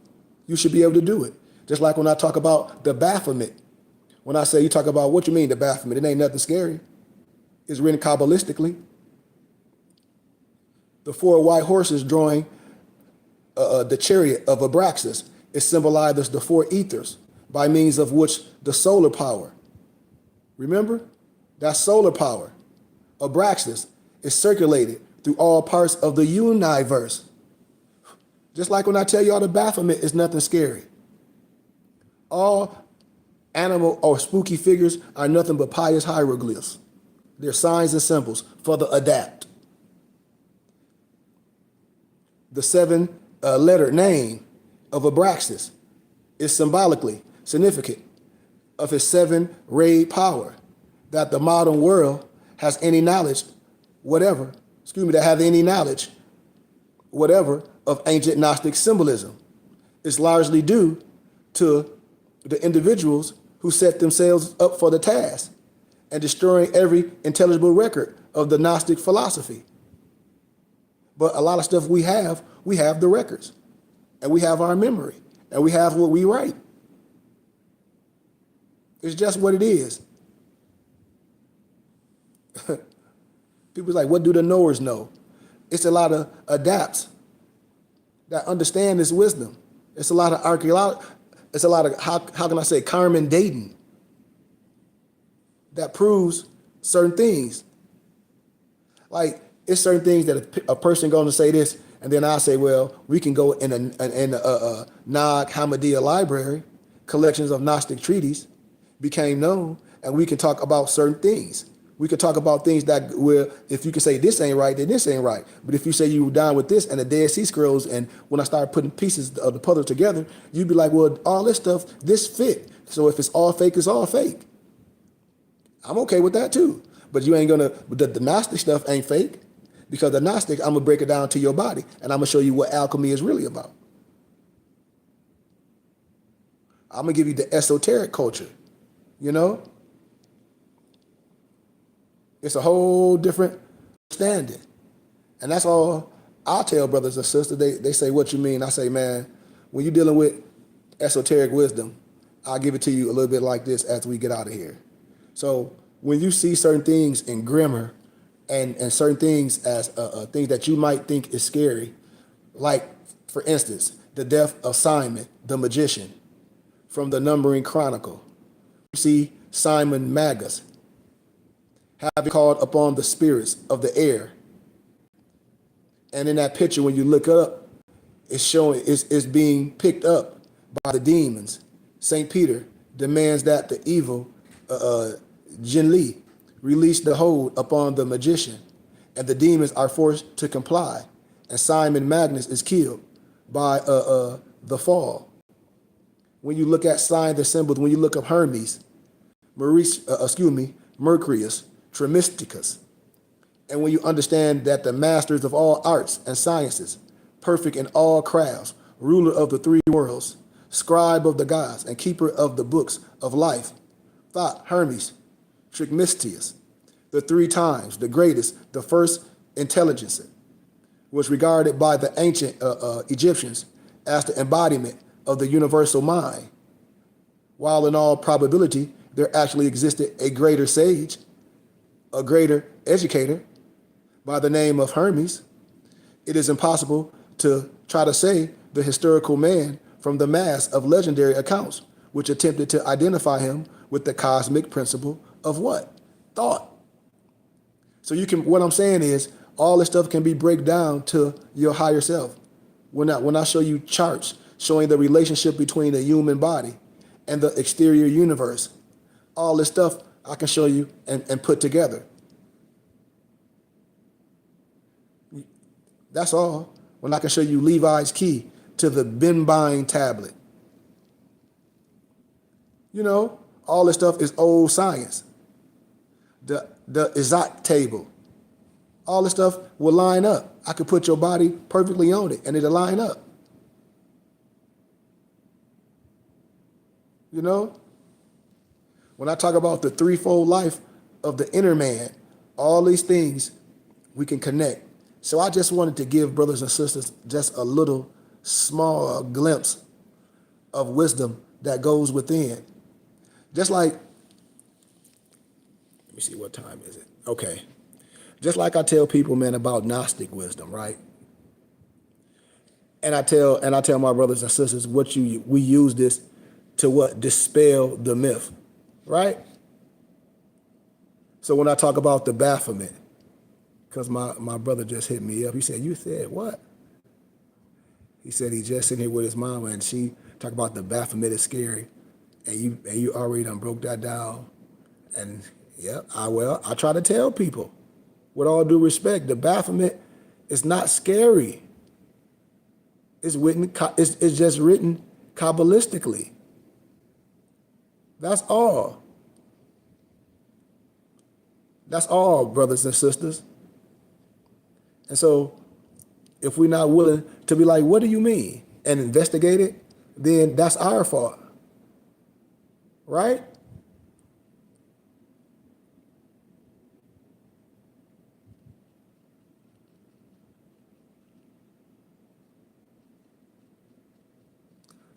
You should be able to do it. Just like when I talk about the Baphomet. When I say you talk about what you mean the Baphomet, it ain't nothing scary. It's written Kabbalistically. The 4 white horses drawing the chariot of Abraxas is symbolized as the 4 ethers, by means of which the solar power, remember, that solar power, Abraxas, is circulated through all parts of the universe. Just like when I tell y'all the Baphomet is nothing scary. All animal or spooky figures are nothing but pious hieroglyphs. They're signs and symbols for the adapt. The 7-letter name of Abraxas is symbolically significant of his 7-rayed power, that the modern world has any knowledge, whatever of ancient Gnostic symbolism. It's largely due to the individuals who set themselves up for the task and destroying every intelligible record of the Gnostic philosophy. But a lot of stuff we have the records, and we have our memory, and we have what we write. It's just what it is. People's like, what do the knowers know? It's a lot of adapts that understand this wisdom. It's a lot of archaeology. It's a lot of, how can I say, Carmen dating that proves certain things. Like, it's certain things that a person going to say this, and then I say, well, we can go in a Nag Hammadiya library, collections of Gnostic treaties became known, and we can talk about certain things. We could talk about things that where if you can say this ain't right, then this ain't right. But if you say you were down with this and the Dead Sea Scrolls, and when I started putting pieces of the puzzle together, you'd be like, well, all this stuff, this fit. So if it's all fake, it's all fake. I'm okay with that too. But you ain't gonna, the Gnostic stuff ain't fake, because the Gnostic, I'm gonna break it down to your body and I'm gonna show you what alchemy is really about. I'm gonna give you the esoteric culture, you know? It's a whole different standing. And that's all I tell brothers and sisters. They say, what you mean? I say, man, when you're dealing with esoteric wisdom, I'll give it to you a little bit like this as we get out of here. So when you see certain things in Grimmer and certain things as things that you might think is scary, like, for instance, the death of Simon, the magician, from the Numbering Chronicle. You see Simon Magus, having called upon the spirits of the air. And in that picture, when you look up, it's showing, it's being picked up by the demons. St. Peter demands that the evil Jin Li release the hold upon the magician, and the demons are forced to comply. And Simon Magus is killed by the fall. When you look at signs and symbols, when you look up Hermes, Mercurius, Trismegistus, and when you understand that the masters of all arts and sciences, perfect in all crafts, ruler of the three worlds, scribe of the gods, and keeper of the books of life, Thought, Hermes, Trismegistus, the three times the greatest, the first intelligence, was regarded by the ancient Egyptians as the embodiment of the universal mind, while in all probability there actually existed a greater sage, a greater educator by the name of Hermes. It is impossible to try to say the historical man from the mass of legendary accounts which attempted to identify him with the cosmic principle of what? Thought. So you can, what I'm saying is, all this stuff can be break down to your higher self. When I show you charts showing the relationship between the human body and the exterior universe, all this stuff I can show you and put together. That's all. When I can show you Levi's key to the Benbine tablet. You know, all this stuff is old science. The Izat table. All this stuff will line up. I could put your body perfectly on it and it'll line up. You know? When I talk about the threefold life of the inner man, all these things we can connect. So I just wanted to give brothers and sisters just a little small glimpse of wisdom that goes within. Just like, let me see, what time is it? Okay. Just like I tell people, man, about Gnostic wisdom, right? And I tell my brothers and sisters we use this to what? Dispel the myth, right? So when I talk about the Baphomet, because my brother just hit me up, he said, you said what? He said he just sitting here with his mama and she talked about the Baphomet is scary, and you already done broke that down. And yeah, I try to tell people, with all due respect, the Baphomet is not scary. It's just written Kabbalistically. That's all. That's all, brothers and sisters. And so if we're not willing to be like, what do you mean? And investigate it, then that's our fault. Right?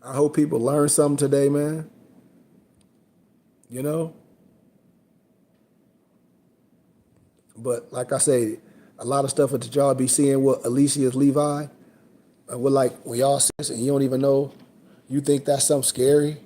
I hope people learn something today, man. You know? But like I say, a lot of stuff that y'all be seeing with Alicia's Levi, we're like, when y'all see this and you don't even know, you think that's something scary.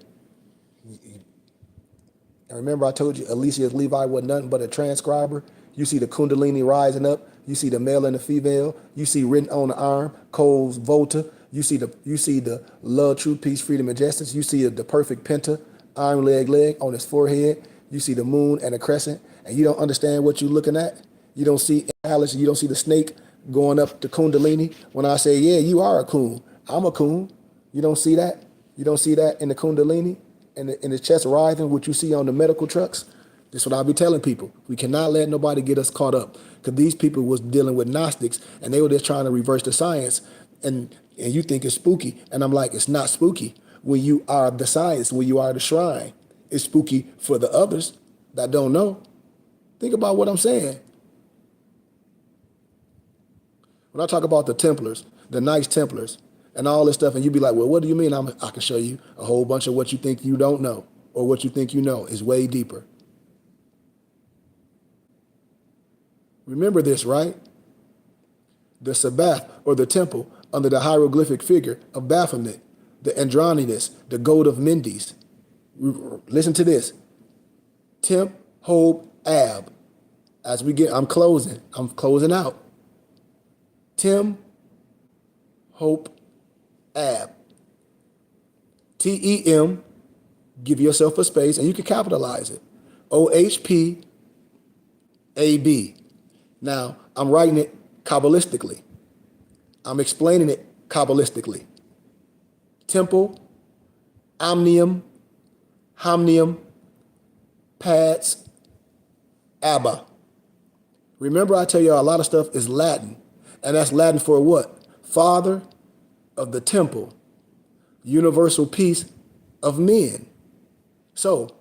And remember I told you Alicia's Levi was nothing but a transcriber. You see the Kundalini rising up. You see the male and the female. You see written on the arm, Cole's Volta. You see the love, truth, peace, freedom, and justice. You see the perfect penta, arm, leg on his forehead. You see the moon and a crescent, and you don't understand what you're looking at. You don't see Alice, you don't see the snake going up to Kundalini. When I say, yeah, you are a coon, I'm a coon. You don't see that? You don't see that in the Kundalini, in the chest writhing, what you see on the medical trucks? That's what I'll be telling people. We cannot let nobody get us caught up, because these people was dealing with Gnostics, and they were just trying to reverse the science, and you think it's spooky. And I'm like, it's not spooky when you are the science, when you are the shrine. It's spooky for the others that don't know. Think about what I'm saying. When I talk about the Templars, the Knights Templars, and all this stuff, and you be like, well, what do you mean? I can show you a whole bunch of what you think you don't know, or what you think you know is way deeper. Remember this, right? The Sabbath, or the temple, under the hieroglyphic figure of Baphomet, the Andronicus, the goat of Mendes. Listen to this. Temp, Hob, Ab. As we get, I'm closing out. Tim, Hope, Ab. TEM, give yourself a space, and you can capitalize it. OHP, AB. Now, I'm writing it Kabbalistically. I'm explaining it Kabbalistically. Temple, Omnium, Homnium, Pads, Abba. Remember, I tell you a lot of stuff is Latin, and that's Latin for what? Father of the temple, universal peace of men. So,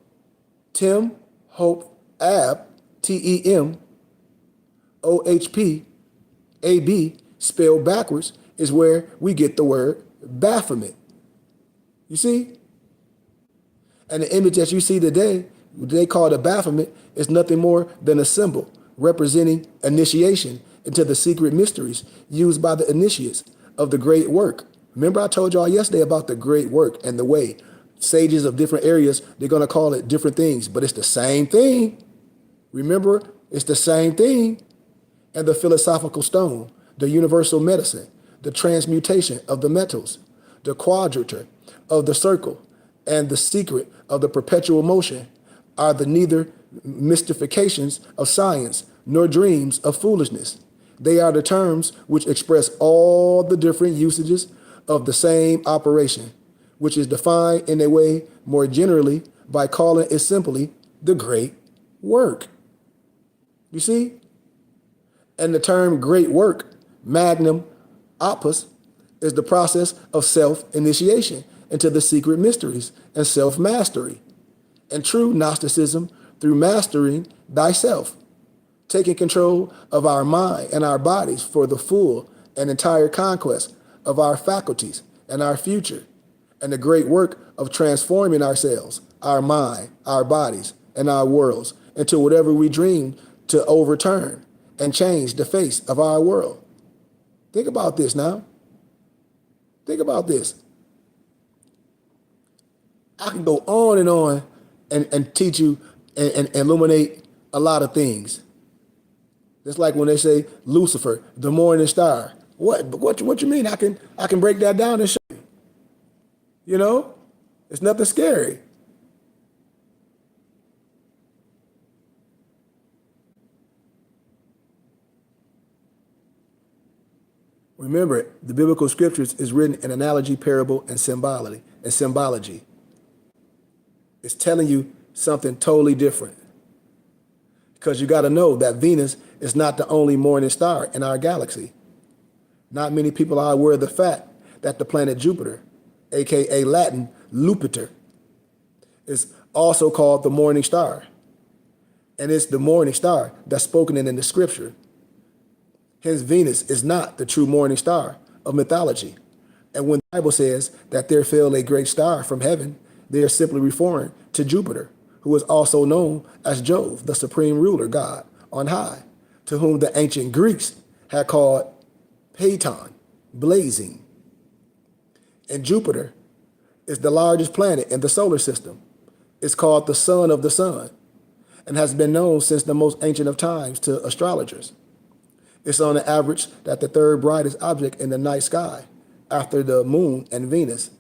Tim, Hope, Ab, TEM, OHP, AB, spelled backwards, is where we get the word Baphomet. You see? And the image that you see today, they call it a Baphomet, is nothing more than a symbol representing initiation into the secret mysteries used by the initiates of the great work. Remember I told y'all yesterday about the great work and the way sages of different areas, they're going to call it different things, but it's the same thing. Remember, it's the same thing. And the philosophical stone, the universal medicine, the transmutation of the metals, the quadrature of the circle, and the secret of the perpetual motion are the neither mystifications of science nor dreams of foolishness. They are the terms which express all the different usages of the same operation, which is defined in a way more generally by calling it simply the great work. You see? And the term great work, magnum opus, is the process of self-initiation into the secret mysteries and self-mastery. And true Gnosticism through mastering thyself, taking control of our mind and our bodies for the full and entire conquest of our faculties and our future, and the great work of transforming ourselves, our mind, our bodies, and our worlds into whatever we dream to overturn and change the face of our world. Think about this now. Think about this. I can go on and teach you and illuminate a lot of things. It's like when they say Lucifer, the morning star. What you mean? I can break that down and show you. You know, it's nothing scary. Remember, the biblical scriptures is written in analogy, parable, and symbology. It's telling you something totally different. Because you got to know that Venus is not the only morning star in our galaxy. Not many people are aware of the fact that the planet Jupiter, aka Latin Lupitor, is also called the morning star. And it's the morning star that's spoken in the scripture. Hence, Venus is not the true morning star of mythology. And when the Bible says that there fell a great star from heaven, they are simply referring to Jupiter, who is also known as Jove, the supreme ruler god on high, to whom the ancient Greeks had called Phaeton, blazing. And Jupiter is the largest planet in the solar system. It's called the son of the sun and has been known since the most ancient of times to astrologers. It's on the average that the third brightest object in the night sky after the moon and Venus.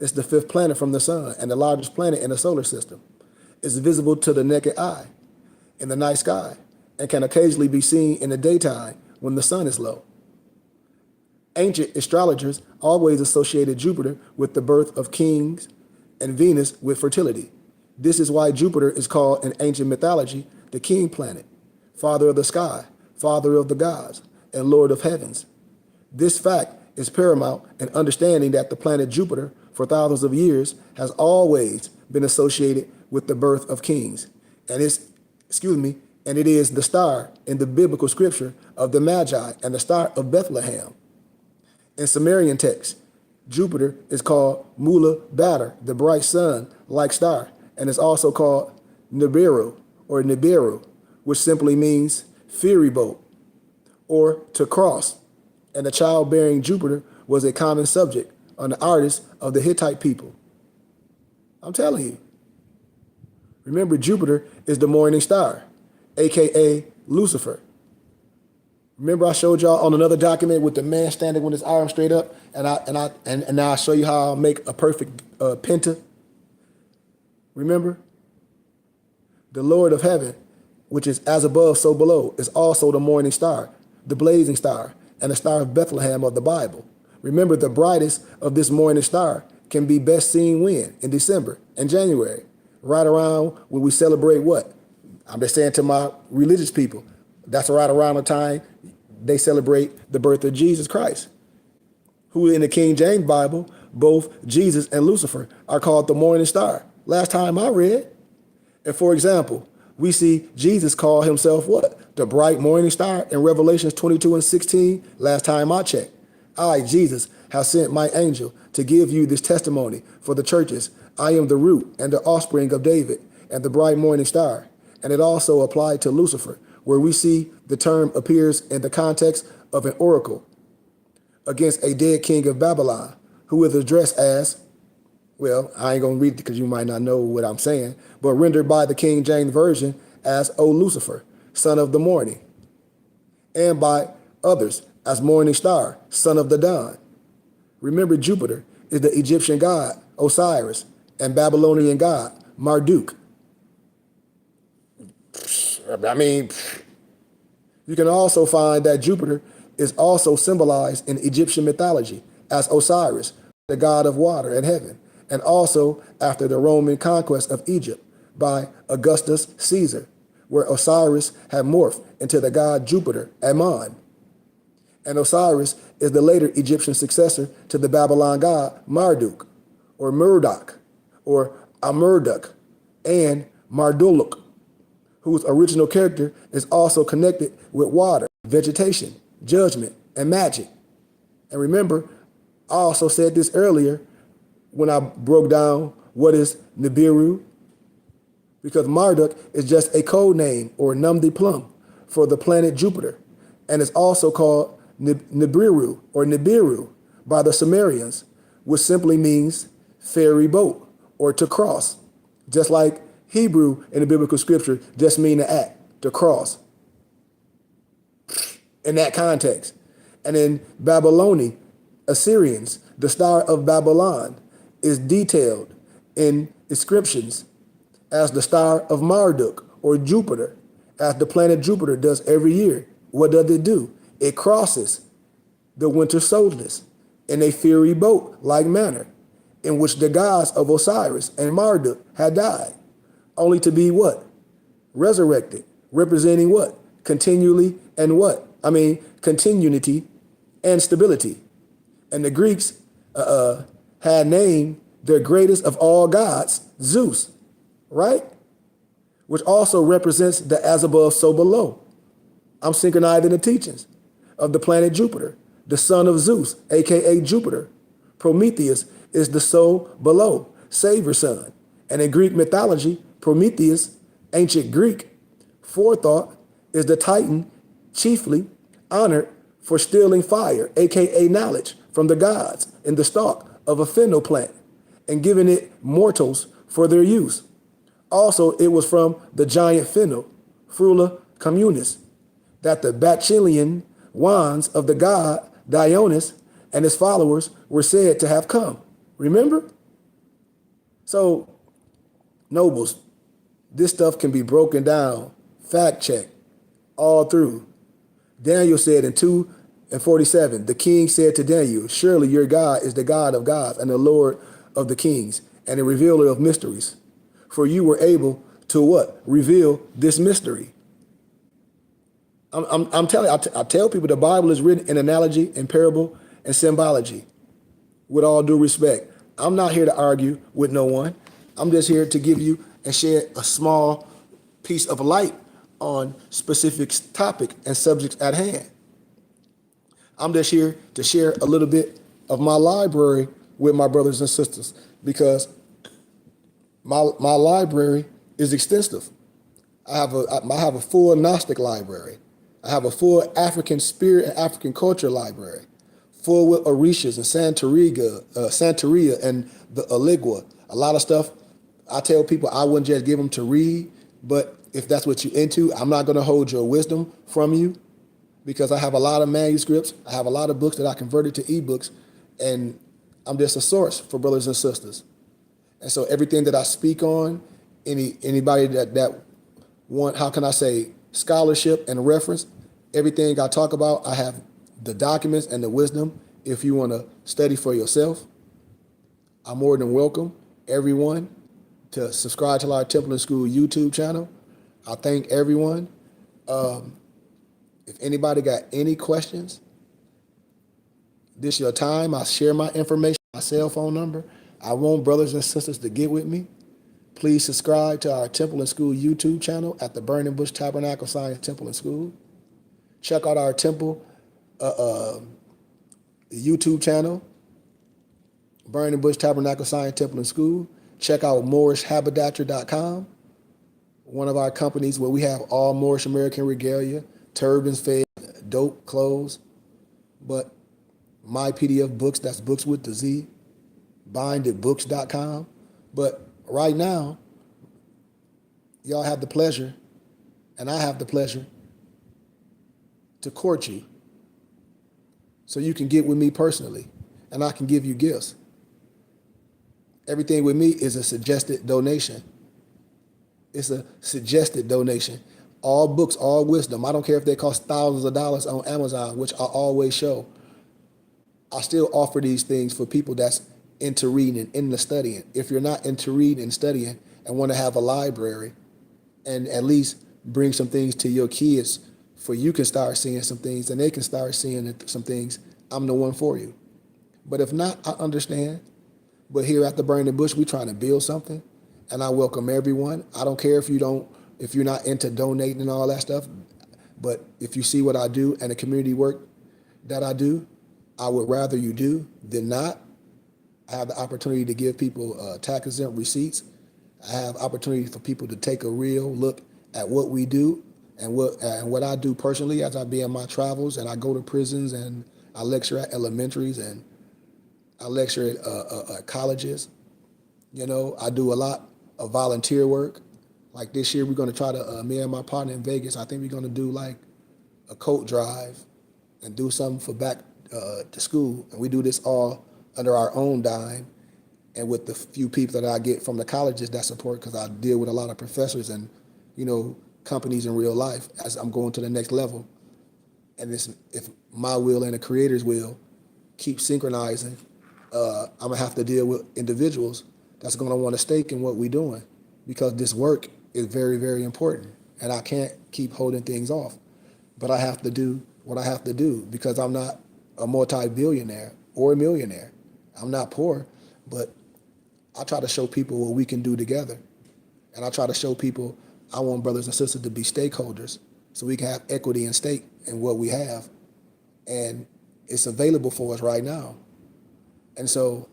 It's the fifth planet from the sun and the largest planet in the solar system. is visible to the naked eye in the night sky and can occasionally be seen in the daytime when the sun is low. Ancient astrologers always associated Jupiter with the birth of kings and Venus with fertility. This is why Jupiter is called in ancient mythology the king planet, father of the sky, father of the gods, and lord of heavens. This fact is paramount in understanding that the planet Jupiter for thousands of years has always been associated with the birth of kings. And it is the star in the biblical scripture of the Magi and the star of Bethlehem. In Sumerian texts, Jupiter is called Mula Batter, the bright sun-like star, and is also called Nibiru or Nibiru, which simply means ferry boat or to cross. And the childbearing Jupiter was a common subject on the artists of the Hittite people. I'm telling you. Remember, Jupiter is the morning star, aka Lucifer. Remember, I showed y'all on another document with the man standing with his arm straight up, and now I show you how I'll make a perfect penta. Remember, the Lord of heaven, which is as above, so below, is also the morning star, the blazing star, and the star of Bethlehem of the Bible. Remember, the brightest of this morning star can be best seen when? In December and January, right around when we celebrate what? I'm just saying to my religious people, that's right around the time they celebrate the birth of Jesus Christ, who in the King James Bible, both Jesus and Lucifer are called the morning star. Last time I read. And for example, we see Jesus call himself what? The bright morning star in Revelations 22:16. Last time I checked. I, Jesus, have sent my angel to give you this testimony for the churches. I am the root and the offspring of David and the bright morning star. And it also applied to Lucifer, where we see the term appears in the context of an oracle against a dead king of Babylon, who is addressed as, well, I ain't going to read it because you might not know what I'm saying, but rendered by the King James Version as, O Lucifer, son of the morning, and by others as morning star, son of the dawn. Remember, Jupiter is the Egyptian god Osiris and Babylonian god Marduk. I mean, you can also find that Jupiter is also symbolized in Egyptian mythology as Osiris, the god of water and heaven, and also after the Roman conquest of Egypt by Augustus Caesar, where Osiris had morphed into the god Jupiter, Ammon. And Osiris is the later Egyptian successor to the Babylon god Marduk, or Murdoch, or Amurduk, and Marduluk, whose original character is also connected with water, vegetation, judgment, and magic. And remember, I also said this earlier when I broke down what is Nibiru, because Marduk is just a code name or nom de plume for the planet Jupiter, and is also called Nibiru or Nibiru by the Sumerians, which simply means ferry boat or to cross, just like Hebrew in the biblical scripture just mean to act, to cross, in that context. And in Babylonian, Assyrians, the star of Babylon is detailed in inscriptions as the star of Marduk or Jupiter, as the planet Jupiter does every year. What does it do? It crosses the winter solstice in a fiery boat-like manner, in which the gods of Osiris and Marduk had died, only to be what? Resurrected, representing what? Continually and what? Continuity and stability. And the Greeks had named their greatest of all gods, Zeus, right? Which also represents the as above, so below. I'm synchronizing the teachings of the planet Jupiter, the son of Zeus, aka Jupiter. Prometheus is the so below, Savior son. And in Greek mythology, Prometheus, ancient Greek, forethought, is the Titan chiefly honored for stealing fire, aka knowledge, from the gods in the stalk of a fennel plant and giving it mortals for their use. Also, it was from the giant fennel, Frula communis, that the Bacchalian wands of the god Dionys and his followers were said to have come. Remember? So, nobles, This stuff can be broken down, fact checked, all through. Daniel said in 2:47, the king said to Daniel, surely your God is the God of gods and the Lord of the kings and the revealer of mysteries. For you were able to what? Reveal this mystery. I'm telling you, I tell people the Bible is written in analogy and parable and symbology. With all due respect, I'm not here to argue with no one. I'm just here to give you and share a small piece of light on specific topic and subjects at hand. I'm just here to share a little bit of my library with my brothers and sisters because my library is extensive. I have a full Gnostic library. I have a full African spirit and African culture library, full with Orishas and Santeria and the Eligua. A lot of stuff I tell people I wouldn't just give them to read, but if that's what you're into, I'm not going to hold your wisdom from you because I have a lot of manuscripts. I have a lot of books that I converted to ebooks, and I'm just a source for brothers and sisters. And so everything that I speak on, anybody that want, how can I say, scholarship and reference, everything I talk about, I have the documents and the wisdom. If you want to study for yourself, I'm more than welcome everyone to subscribe to our Temple and School YouTube channel. I thank everyone. If anybody got any questions, this is your time. I share my information, my cell phone number. I want brothers and sisters to get with me. Please subscribe to our Temple and School YouTube channel at the Burning Bush Tabernacle Science Temple and School. Check out our temple YouTube channel, Burning Bush Tabernacle Science Temple and School. Check out MoorishHaberdashery.com, one of our companies where we have all Moorish American regalia, turbans, fez, dope, clothes. But my PDF books, that's books with the Z, bindedbooks.com. But right now, y'all have the pleasure, and I have the pleasure, to court you so you can get with me personally, and I can give you gifts. Everything with me is a suggested donation. It's a suggested donation. All books, all wisdom. I don't care if they cost thousands of dollars on Amazon, which I always show. I still offer these things for people that's into reading and into studying. If you're not into reading and studying and want to have a library and at least bring some things to your kids for you can start seeing some things and they can start seeing some things, I'm the one for you. But if not, I understand. But here at the Burning Bush, we're trying to build something, and I welcome everyone. I don't care if you're not into donating and all that stuff, but if you see what I do and the community work that I do, I would rather you do than not. I have the opportunity to give people tax-exempt receipts. I have opportunity for people to take a real look at what we do and what I do personally as I be in my travels, and I go to prisons and I lecture at elementaries and I lecture at colleges. You know, I do a lot of volunteer work. Like this year, we're going to try to, me and my partner in Vegas, I think we're going to do like a coat drive and do something for back to school. And we do this all under our own dime and with the few people that I get from the colleges that support, because I deal with a lot of professors and, you know, companies in real life as I'm going to the next level. And if my will and the Creator's will keep synchronizing, I'm going to have to deal with individuals that's going to want to stake in what we're doing, because this work is very, very important. And I can't keep holding things off. But I have to do what I have to do because I'm not a multi-billionaire or a millionaire. I'm not poor, but I try to show people what we can do together. And I try to show people I want brothers and sisters to be stakeholders so we can have equity and stake in what we have. And it's available for us right now. And so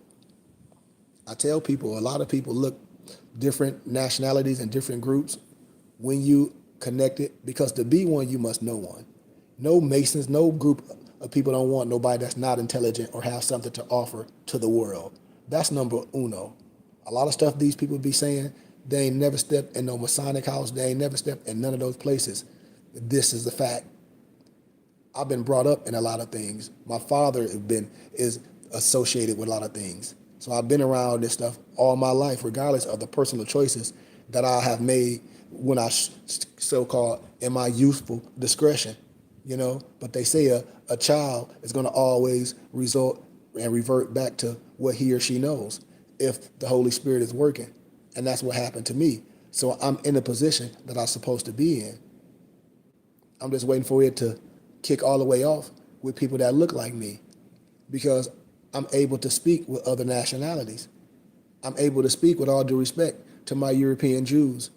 I tell people, a lot of people look different nationalities and different groups when you connect it, because to be one, you must know one. No Masons, no group of people don't want nobody that's not intelligent or have something to offer to the world. That's number uno. A lot of stuff these people be saying, they ain't never stepped in no Masonic house. They ain't never stepped in none of those places. This is the fact. I've been brought up in a lot of things. My father is associated with a lot of things. So I've been around this stuff all my life, regardless of the personal choices that I have made when I so-called in my youthful discretion, you know. But they say a child is going to always result and revert back to what he or she knows if the Holy Spirit is working. And that's what happened to me. So I'm in the position that I'm supposed to be in. I'm just waiting for it to kick all the way off with people that look like me, because I'm able to speak with other nationalities. I'm able to speak with all due respect to my European Jews,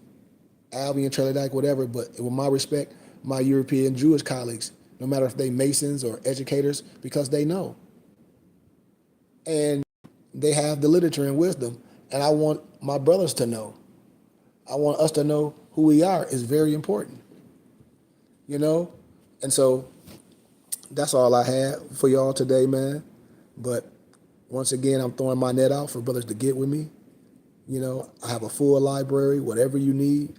Albion, Trinidad, whatever, but with my respect, my European Jewish colleagues, no matter if they Masons or educators, because they know. And they have the literature and wisdom. And I want my brothers to know. I want us to know who we are is very important, you know? And so that's all I had for y'all today, man. But once again, I'm throwing my net out for brothers to get with me. You know, I have a full library, whatever you need.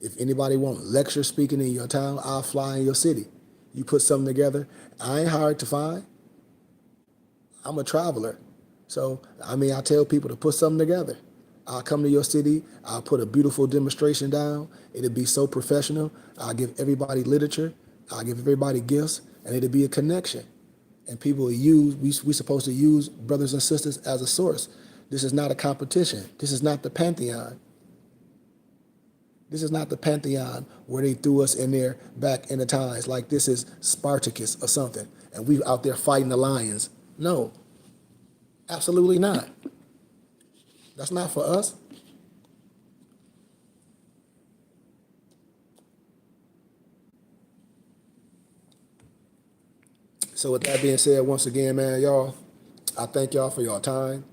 If anybody want lecture speaking in your town, I'll fly in your city. You put something together. I ain't hard to find. I'm a traveler. So, I mean, I tell people to put something together. I'll come to your city. I'll put a beautiful demonstration down. It'll be so professional. I'll give everybody literature. I'll give everybody gifts, and it'll be a connection. And people will use, we supposed to use brothers and sisters as a source. This is not a competition. This is not the Pantheon. This is not the Pantheon where they threw us in there back in the times like this is Spartacus or something, and we out there fighting the lions. No, absolutely not. That's not for us. So with that being said, once again, man, y'all, I thank y'all for your time.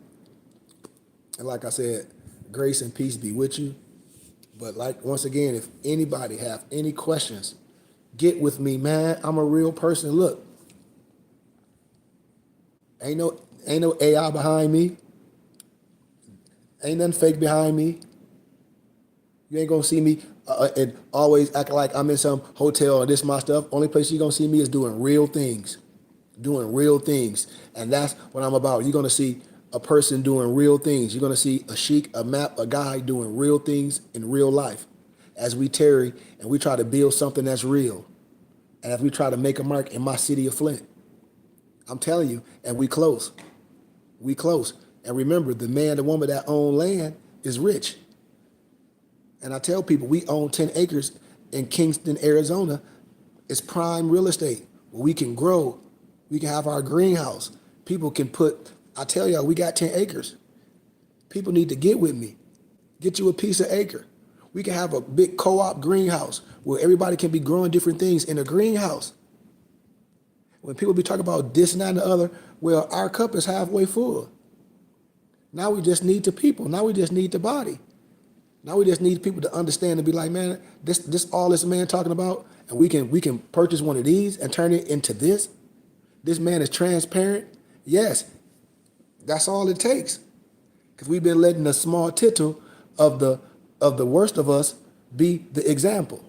And like I said, grace and peace be with you. But like, once again, if anybody have any questions, get with me, man. I'm a real person. Look, ain't no AI behind me. Ain't nothing fake behind me. You ain't gonna see me and always acting like I'm in some hotel or this my stuff. Only place you gonna see me is doing real things. Doing real things. And that's what I'm about. You're gonna see a person doing real things. You're gonna see a sheik, a map, a guy doing real things in real life. As we tarry and we try to build something that's real. And as we try to make a mark in my city of Flint. I'm telling you, and we close. We close. And remember, the man, the woman that own land is rich. And I tell people, we own 10 acres in Kingston, Arizona. It's prime real estate where we can grow. We can have our greenhouse. People can put, I tell y'all, we got 10 acres. People need to get with me. Get you a piece of acre. We can have a big co-op greenhouse where everybody can be growing different things in a greenhouse. When people be talking about this and that and the other, well, our cup is halfway full. Now we just need the people. Now we just need the body. Now we just need people to understand and be like, man, this all this man talking about, and we can purchase one of these and turn it into this. This man is transparent. Yes, that's all it takes. Because we've been letting the small tittle of the worst of us be the example.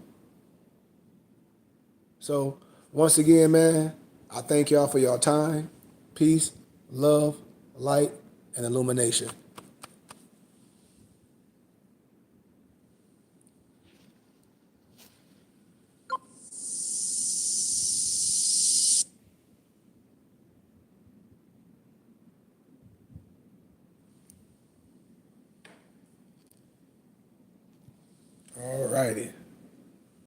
So once again, man, I thank y'all for your time, peace, love, light, and illumination. All righty.